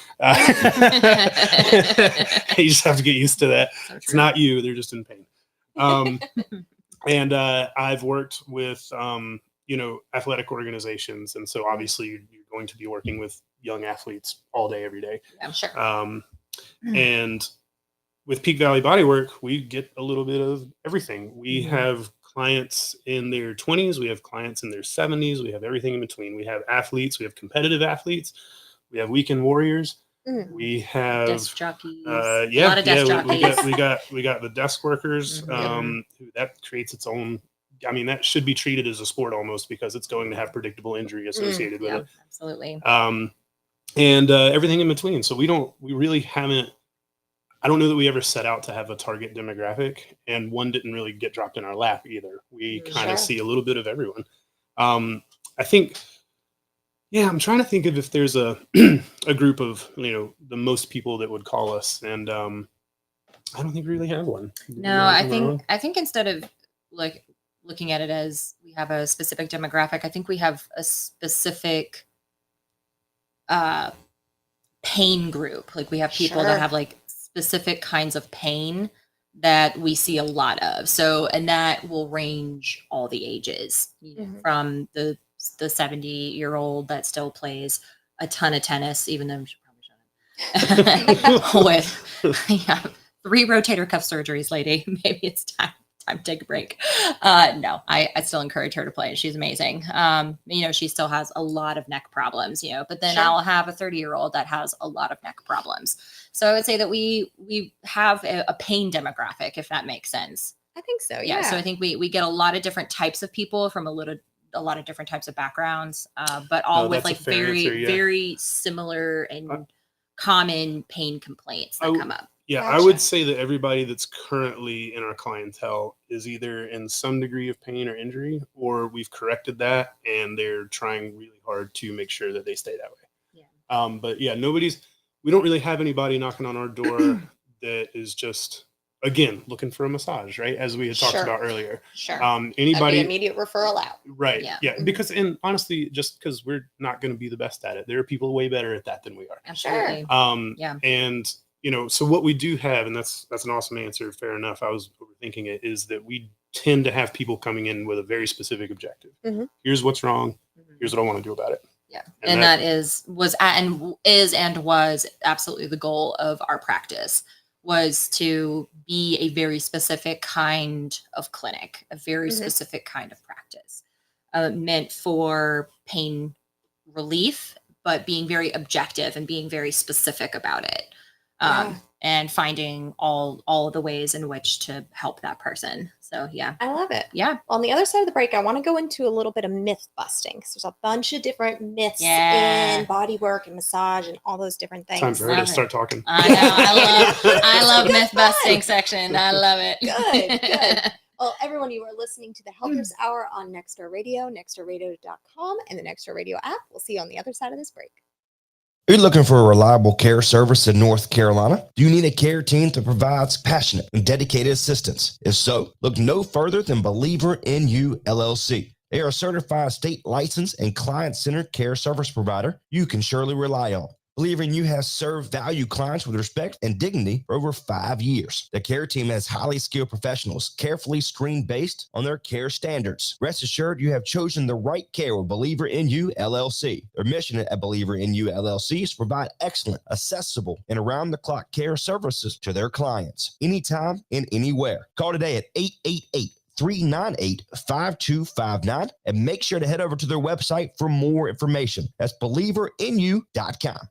You just have to get used to that. So It's true. not you, they're just in pain. And I've worked with, you know, athletic organizations. And so obviously you're going to be working with young athletes all day, every day. I'm sure. And with Peak Valley Bodywork, we get a little bit of everything. We have clients in their 20s. We have clients in their 70s. We have everything in between. We have athletes. We have competitive athletes. We have weekend warriors. We have Desk jockeys. a A lot of desk jockeys. we got the desk workers. Who that creates its own. I mean, that should be treated as a sport almost because it's going to have predictable injury associated with it. Absolutely. And everything in between. So we really haven't. I don't know that we ever set out to have a target demographic, and one didn't really get dropped in our lap either. We kind of see a little bit of everyone. I think, I'm trying to think of if there's a a group of, you know, the most people that would call us, and I don't think we really have one. No, I think instead of like looking at it as we have a specific demographic, I think we have a specific pain group. Like we have people that have like specific kinds of pain that we see a lot of. So, and that will range all the ages, you know, from the 70-year-old that still plays a ton of tennis, even though she probably shouldn't. With 3 rotator cuff surgeries, lady. Maybe it's time to take a break. No, I still encourage her to play. She's amazing. You know, she still has a lot of neck problems, you know, but then I'll have a 30-year-old that has a lot of neck problems. So I would say that we have a pain demographic, if that makes sense. I think so. Yeah. So I think we get a lot of different types of people from a lot of different types of backgrounds, but all with like very similar and common pain complaints that come up. Yeah, I would say that everybody that's currently in our clientele is either in some degree of pain or injury, or we've corrected that and they're trying really hard to make sure that they stay that way. Yeah. But yeah, we don't really have anybody knocking on our door that is just, again, looking for a massage, right? As we had talked about earlier. Sure. Anybody immediate referral out. Right. Yeah. Because, and honestly, just because we're not going to be the best at it, there are people way better at that than we are. Absolutely. And you know, so what we do have, and that's an awesome answer. Fair enough. I was overthinking it. Is that we tend to have people coming in with a very specific objective. Here's what's wrong. Here's what I want to do about it. Yeah, and that was absolutely the goal of our practice, was to be a very specific kind of clinic, a very specific kind of practice, meant for pain relief, but being very objective and being very specific about it. And finding all of the ways in which to help that person. So yeah, I love it. Yeah. On the other side of the break, I want to go into a little bit of myth busting. So there's a bunch of different myths in body work and massage and all those different things. Time for her to start talking. I know. I love myth busting section. I love it. Good. Well, everyone, you are listening to the Helpers Hour on Nextdoor Radio, nextdoorradio.com, and the Nextdoor Radio app. We'll see you on the other side of this break. Are you looking for a reliable care service in North Carolina? Do you need a care team that provides passionate and dedicated assistance? If so, look no further than Believer in You, LLC. They are a certified state licensed and client-centered care service provider you can surely rely on. Believer in You has served valued clients with respect and dignity for over 5 years. The care team has highly skilled professionals, carefully screened based on their care standards. Rest assured you have chosen the right care with Believer in You, LLC. Their mission at Believer in You, LLC is to provide excellent, accessible, and around-the-clock care services to their clients, anytime and anywhere. Call today at 888-398-5259 and make sure to head over to their website for more information. That's believerinyou.com.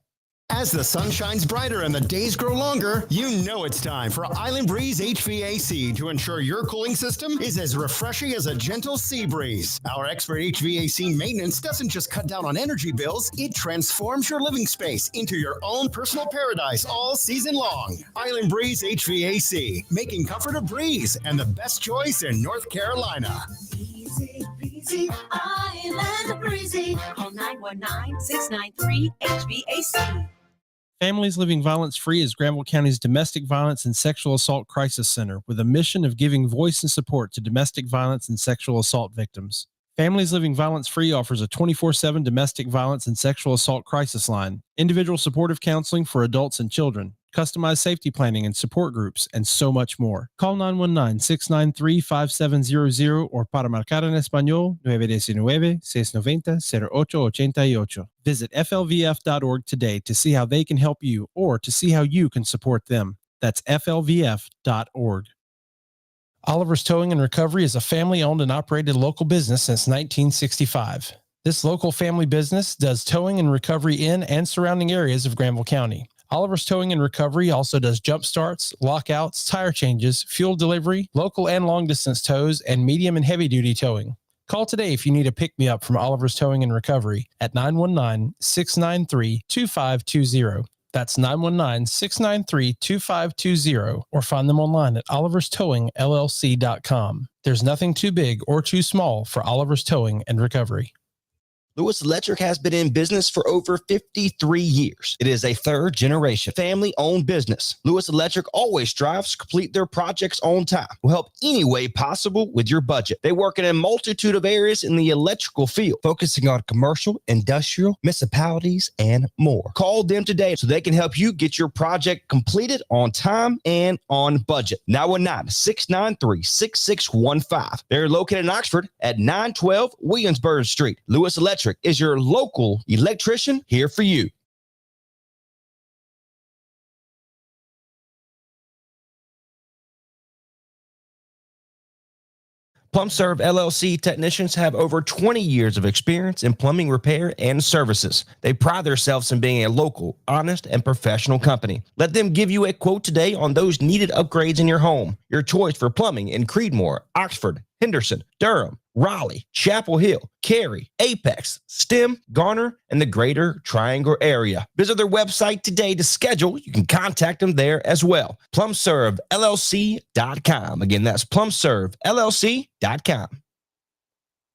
As the sun shines brighter and the days grow longer, you know it's time for Island Breeze HVAC to ensure your cooling system is as refreshing as a gentle sea breeze. Our expert HVAC maintenance doesn't just cut down on energy bills, it transforms your living space into your own personal paradise all season long. Island Breeze HVAC, making comfort a breeze and the best choice in North Carolina. Easy breezy, Island breezy. Call 919-693-HVAC. Families Living Violence Free is Granville County's domestic violence and sexual assault crisis center with a mission of giving voice and support to domestic violence and sexual assault victims. Families Living Violence Free offers a 24/7 domestic violence and sexual assault crisis line, individual supportive counseling for adults and children, customized safety planning and support groups, and so much more. Call 919-693-5700 or para marcar en español 919-690-0888. Visit flvf.org today to see how they can help you or to see how you can support them. That's flvf.org. Oliver's Towing and Recovery is a family-owned and operated local business since 1965. This local family business does towing and recovery in and surrounding areas of Granville County. Oliver's Towing and Recovery also does jump starts, lockouts, tire changes, fuel delivery, local and long-distance tows, and medium and heavy-duty towing. Call today if you need a pick-me-up from Oliver's Towing and Recovery at 919-693-2520. That's 919-693-2520, or find them online at oliverstowingllc.com. There's nothing too big or too small for Oliver's Towing and Recovery. Lewis Electric has been in business for over 53 years. It is a third-generation, family-owned business. Lewis Electric always strives to complete their projects on time. Will help any way possible with your budget. They work in a multitude of areas in the electrical field, focusing on commercial, industrial, municipalities, and more. Call them today so they can help you get your project completed on time and on budget. 919-693-6615. They're located in Oxford at 912 Williamsburg Street. Lewis Electric is your local electrician here for you. PlumServe LLC technicians have over 20 years of experience in plumbing repair and services. They pride themselves in being a local, honest, and professional company. Let them give you a quote today on those needed upgrades in your home. Your choice for plumbing in Creedmoor, Oxford, Henderson, Durham, Raleigh, Chapel Hill, Cary, Apex, Stem, Garner, and the greater Triangle area. Visit their website today to schedule. You can contact them there as well. PlumServeLLC.com. Again, that's PlumServeLLC.com.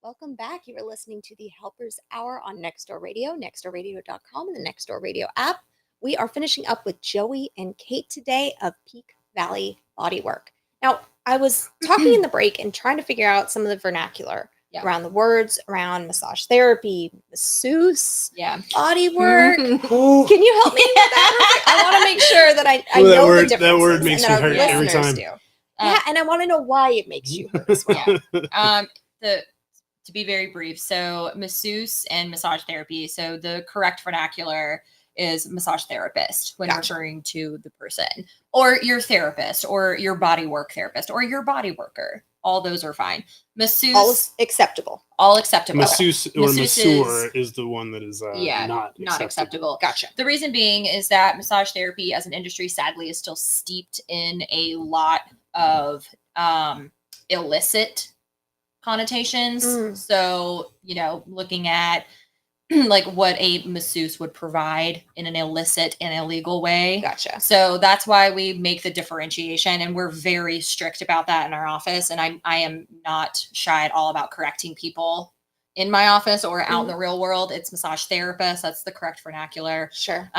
Welcome back. You are listening to the Helpers Hour on Nextdoor Radio, nextdoorradio.com, and the Nextdoor Radio app. We are finishing up with Joey and Kate today of Peak Valley Bodywork. Now, I was talking in the break and trying to figure out some of the vernacular around the words, around massage therapy, masseuse, body work. Can you help me with that? I want to make sure that I know the differences. That word makes me hurt every time. Yeah, and I want to know why it makes you hurt as well. To be very brief, so masseuse and massage therapy. So the correct vernacular is massage therapist when referring to the person, or your therapist, or your body work therapist, or your body worker. All those are fine. Masseuse, all acceptable. All acceptable. Masseuse or masseur is the one that is not acceptable. Gotcha. The reason being is that massage therapy as an industry, sadly, is still steeped in a lot of illicit connotations. So, looking at like what a masseuse would provide in an illicit and illegal way. Gotcha. So that's why we make the differentiation, and we're very strict about that in our office. And I am not shy at all about correcting people in my office or out in the real world. It's massage therapist. That's the correct vernacular. Sure.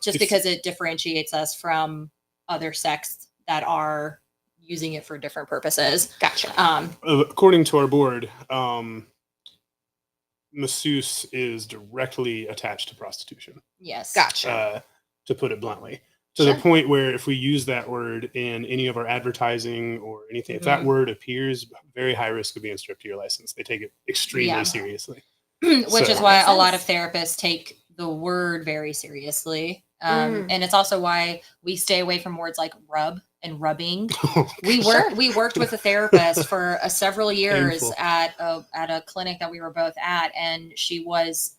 Just because it differentiates us from other sects that are using it for different purposes. Gotcha. According to our board, masseuse is directly attached to prostitution. Yes. Gotcha. To put it bluntly, to the point where if we use that word in any of our advertising or anything, if that word appears, very high risk of being stripped of your license. They take it extremely seriously. Which is why a lot of therapists take the word very seriously. And it's also why we stay away from words like rub and rubbing. We worked with a therapist for several years at a clinic that we were both at, and she was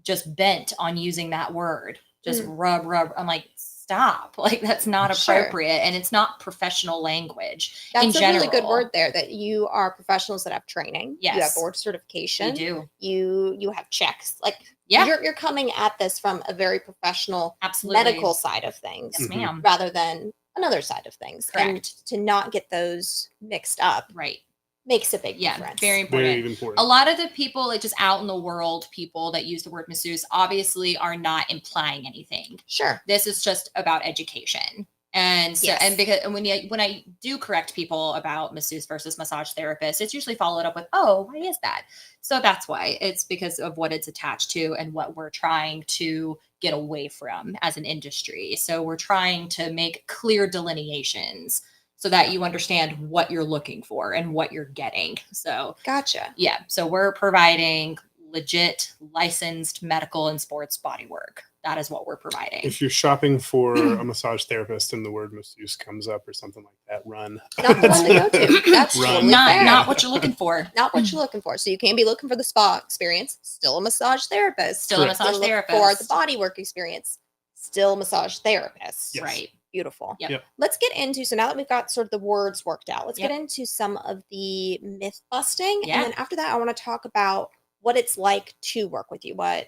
just bent on using that word. Just rub. I'm like, stop. Like, that's not appropriate, and it's not professional language. That's a really good word there, that you are professionals that have training. Yes. You have board certification. We do. You have checks. Like, you're coming at this from a very professional medical side of things. Yes, ma'am. Rather than another side of things. Correct. And to not get those mixed up. Right. makes a big difference. Very important. Very important. A lot of the people, like just out in the world, people that use the word masseuse obviously are not implying anything. Sure. This is just about education. And so, and when I do correct people about masseuse versus massage therapist, it's usually followed up with, oh, why is that? So that's why. It's because of what it's attached to and what we're trying to get away from as an industry. So we're trying to make clear delineations so that you understand what you're looking for and what you're getting. So gotcha. Yeah. So we're providing legit licensed medical and sports body work. That is what we're providing. If you're shopping for a massage therapist and the word masseuse comes up or something like that, run. Not the one to go to. That's totally fair. Not what you're looking for. Not what you're looking for. So you can't be looking for the spa experience. Still a massage therapist. Still a massage therapist. For the body work experience. Still a massage therapist. Yes. Right. Beautiful. Yep. Let's get into, so now that we've got sort of the words worked out, let's get into some of the myth busting. Yeah. And then after that, I want to talk about what it's like to work with you, what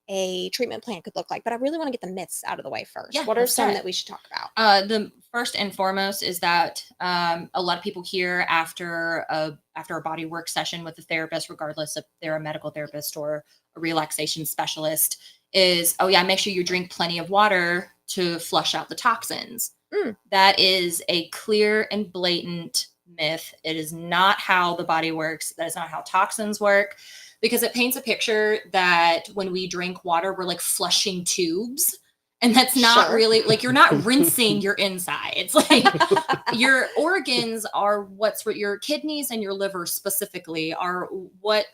a treatment plan could look like. But I really want to get the myths out of the way first. Yeah, What are let's some start. that we should talk about? The first and foremost is that a lot of people hear after a body work session with a therapist, regardless if they're a medical therapist or a relaxation specialist, is, oh yeah, make sure you drink plenty of water to flush out the toxins. That is a clear and blatant myth. It is not how the body works. That is not how toxins work, because it paints a picture that when we drink water, we're like flushing tubes. And that's not really, like, you're not rinsing your insides. Like, your organs are your kidneys and your liver specifically are what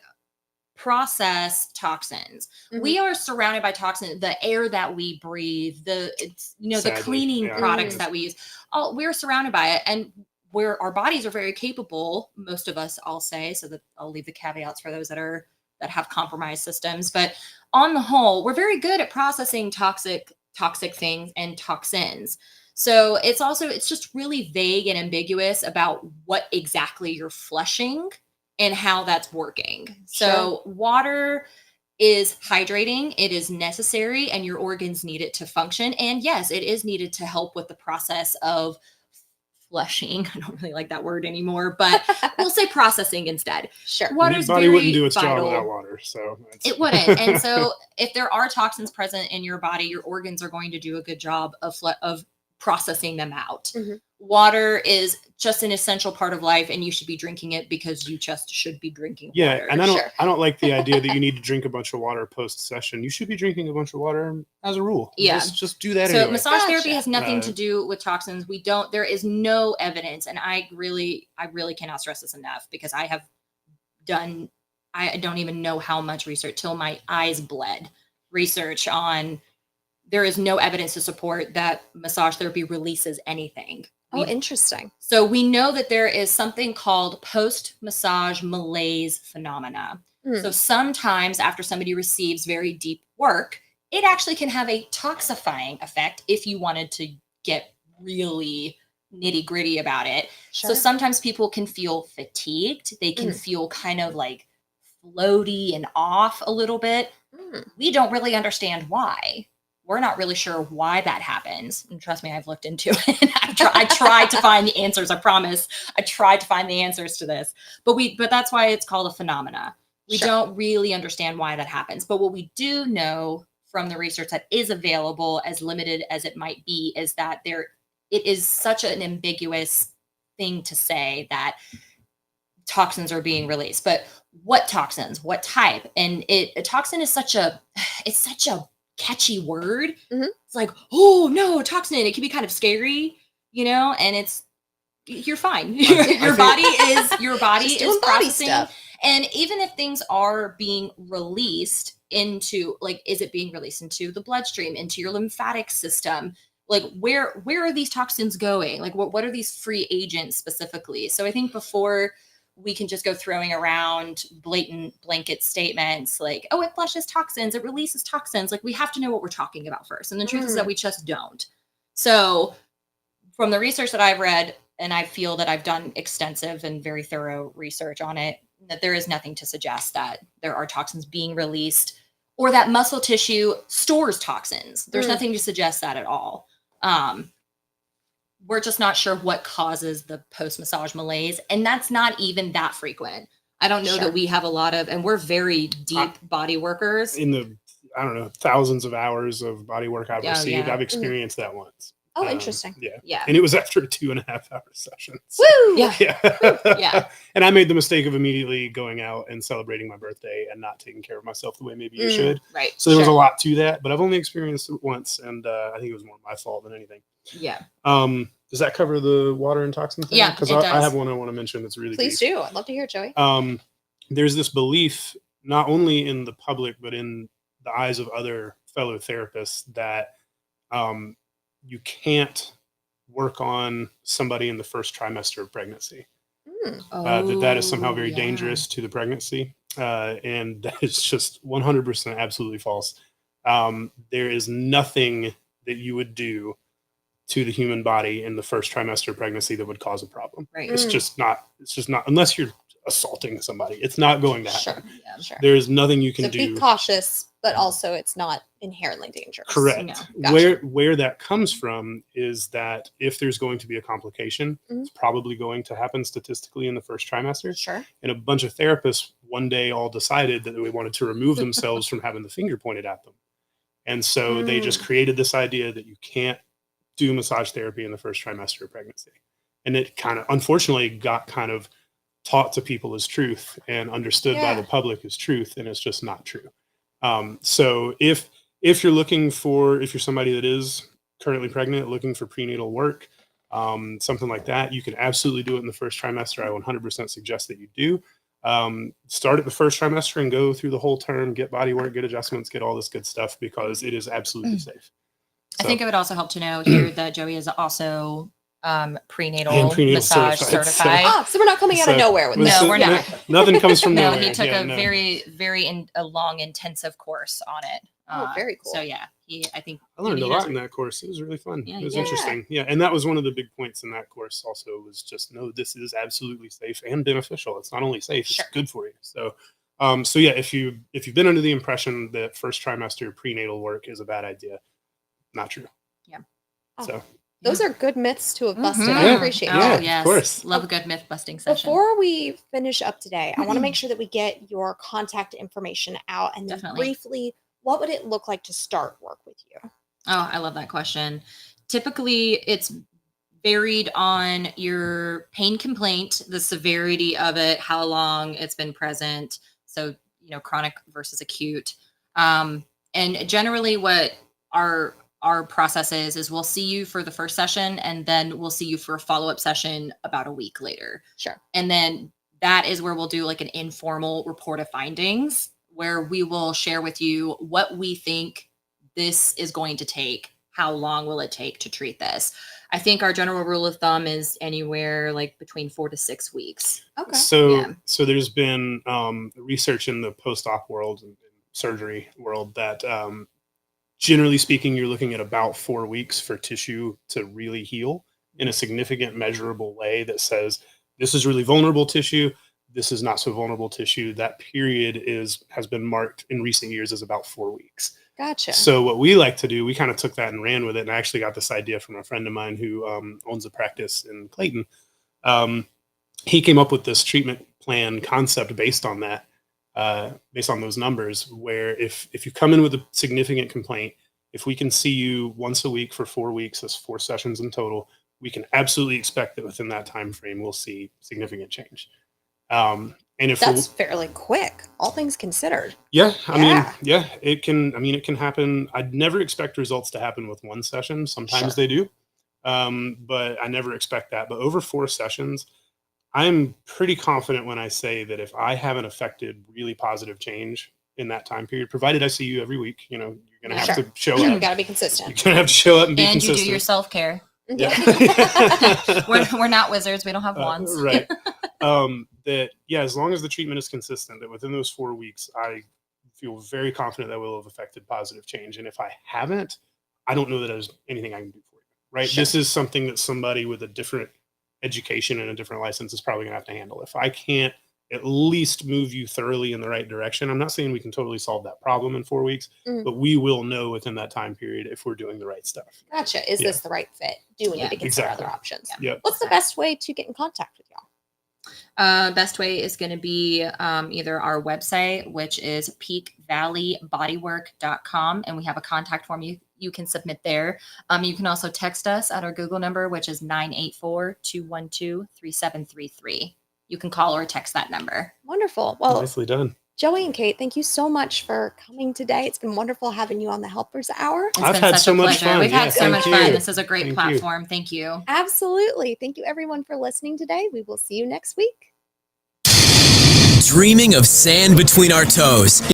process toxins. We are surrounded by toxins, the air that we breathe, the cleaning products that we use. We're surrounded by it. And where our bodies are very capable, most of us, I'll say, so that I'll leave the caveats for those that have compromised systems. But on the whole, we're very good at processing toxic things and toxins. So it's just really vague and ambiguous about what exactly you're flushing and how that's working. So water is hydrating, it is necessary, and your organs need it to function. And yes, it is needed to help with the process of flushing. I don't really like that word anymore, but we'll say processing instead. Water's Your body very wouldn't do its vital. job without water, so It wouldn't. And so if there are toxins present in your body, your organs are going to do a good job of processing them out. Water is just an essential part of life, and you should be drinking it because you just should be drinking water. And I don't like the idea that you need to drink a bunch of water post session. You should be drinking a bunch of water as a rule. Just do that. So anyway. massage therapy has nothing to do with toxins. There is no evidence, and I really cannot stress this enough, because I don't even know how much research till my eyes bled research on. There is no evidence to support that massage therapy releases anything. Interesting. So we know that there is something called post-massage malaise phenomena. So sometimes after somebody receives very deep work, it actually can have a toxifying effect if you wanted to get really nitty-gritty about it. So sometimes people can feel fatigued. They can feel kind of like floaty and off a little bit. We don't really understand why. We're not really sure why that happens. And trust me, I've looked into it. I tried to find the answers. I promise. I tried to find the answers to this. But that's why it's called a phenomena. We don't really understand why that happens. But what we do know from the research that is available, as limited as it might be, is that it is such an ambiguous thing to say that toxins are being released. But what toxins? What type? And a toxin is such a catchy word. It's like, oh no, toxin. It can be kind of scary, and you're fine. Your body is processing. And even if things are being released into, like, is it being released into the bloodstream, into your lymphatic system? Like, where are these toxins going? Like, what are these free agents specifically? So I think before we can just go throwing around blatant blanket statements like, oh, it flushes toxins, it releases toxins. Like, we have to know what we're talking about first. And the truth is that we just don't. So from the research that I've read, and I feel that I've done extensive and very thorough research on it, that there is nothing to suggest that there are toxins being released or that muscle tissue stores toxins. There's nothing to suggest that at all. we're just not sure what causes the post-massage malaise. And that's not even that frequent. I don't know that we have a lot of, and we're very deep body workers. In the, I don't know, thousands of hours of body work I've received, I've experienced that once. Oh, interesting. Yeah. And it was after a 2.5-hour session. Woo! Yeah. Yeah. And I made the mistake of immediately going out and celebrating my birthday and not taking care of myself the way maybe you should. Right. So there was a lot to that, but I've only experienced it once, and I think it was more my fault than anything. Yeah. Does that cover the water and toxin thing? Yeah, Because it I does. have one I want to mention that's really Please brief. do. I'd love to hear it, Joey. There's this belief, not only in the public, but in the eyes of other fellow therapists, that you can't work on somebody in the first trimester of pregnancy. That is somehow very dangerous to the pregnancy. And that is just 100% absolutely false. There is nothing that you would do to the human body in the first trimester of pregnancy that would cause a problem. Right. It's just not, unless you're assaulting somebody, it's not going to happen. Sure. There is nothing you can So do. be cautious, but also it's not inherently dangerous. Correct. No. Gotcha. Where that comes from is that if there's going to be a complication, it's probably going to happen statistically in the first trimester. Sure. And a bunch of therapists one day all decided that they wanted to remove themselves from having the finger pointed at them. And so they just created this idea that you can't do massage therapy in the first trimester of pregnancy. And it kind of, unfortunately, got kind of taught to people as truth and understood by the public as truth, and it's just not true. So if you're looking for, if you're somebody that is currently pregnant, looking for prenatal work, something like that, you can absolutely do it in the first trimester. I 100% suggest that you do. Start at the first trimester and go through the whole term, get body work, get adjustments, get all this good stuff, because it is absolutely safe. I think it would also help to know here that Joey is also prenatal massage certified. So we're not coming out of nowhere with this. No, we're not. Nothing comes from No, nowhere. he took a long intensive course on it. Very cool. So yeah, I learned a lot in that course. It was really fun. Yeah, it was interesting. Yeah. And that was one of the big points in that course also, was just, no, this is absolutely safe and beneficial. It's not only safe, it's good for you. So, yeah, if you've been under the impression that first trimester prenatal work is a bad idea, not true. Yeah. So those are good myths to have busted. Mhm. I appreciate Oh, that. yes. Of course. Love a good myth busting session. Before we finish up today, I want to make sure that we get your contact information out, and then briefly, what would it look like to start work with you? Oh, I love that question. Typically, it's varied on your pain complaint, the severity of it, how long it's been present. So, chronic versus acute. And generally what our process is we'll see you for the first session, and then we'll see you for a follow-up session about a week later. Sure. And then that is where we'll do like an informal report of findings, where we will share with you what we think this is going to take. How long will it take to treat this? I think our general rule of thumb is anywhere like between 4 to 6 weeks. Okay. So there's been research in the post-op world and surgery world that generally speaking, you're looking at about 4 weeks for tissue to really heal in a significant measurable way that says, this is really vulnerable tissue, this is not so vulnerable tissue. That period has been marked in recent years as about 4 weeks. Gotcha. So what we like to do, we kind of took that and ran with it, and I actually got this idea from a friend of mine who owns a practice in Clayton. He came up with this treatment plan concept based on that, based on those numbers, where if you come in with a significant complaint, if we can see you once a week for 4 weeks, that's 4 sessions in total, we can absolutely expect that within that time frame, we'll see significant change. And if that's fairly quick, all things considered. I mean, it can happen. I'd never expect results to happen with one session. Sometimes they do. But I never expect that. But over 4 sessions, I'm pretty confident when I say that if I haven't affected really positive change in that time period, provided I see you every week, you're going to have to show up. You got to be consistent. You're going to have to show up and be consistent. You do your self-care. Yeah. we're not wizards. We don't have wands. Right. As long as the treatment is consistent, that within those 4 weeks, I feel very confident that will have affected positive change. And if I haven't, I don't know that there's anything I can do for you. Right. Sure. This is something that somebody with a different education and a different license is probably going to have to handle. If I can't at least move you thoroughly in the right direction. I'm not saying we can totally solve that problem in 4 weeks, but we will know within that time period if we're doing the right stuff. Gotcha. Is this the right fit? Do we need to consider exactly. other options? Yep. What's the best way to get in contact with y'all? Best way is going to be either our website, which is peakvalleybodywork.com, and we have a contact form you can submit there. You can also text us at our Google number, which is 984-212-3733. You can call or text that number. Wonderful. Well, Nicely done. Joey and Kate, thank you so much for coming today. It's been wonderful having you on the Helpers Hour. I've had so much fun. We've had so much thank fun. you. This is a great Thank platform. Thank you. Absolutely. Thank you everyone for listening today. We will see you next week. Dreaming of sand between our toes.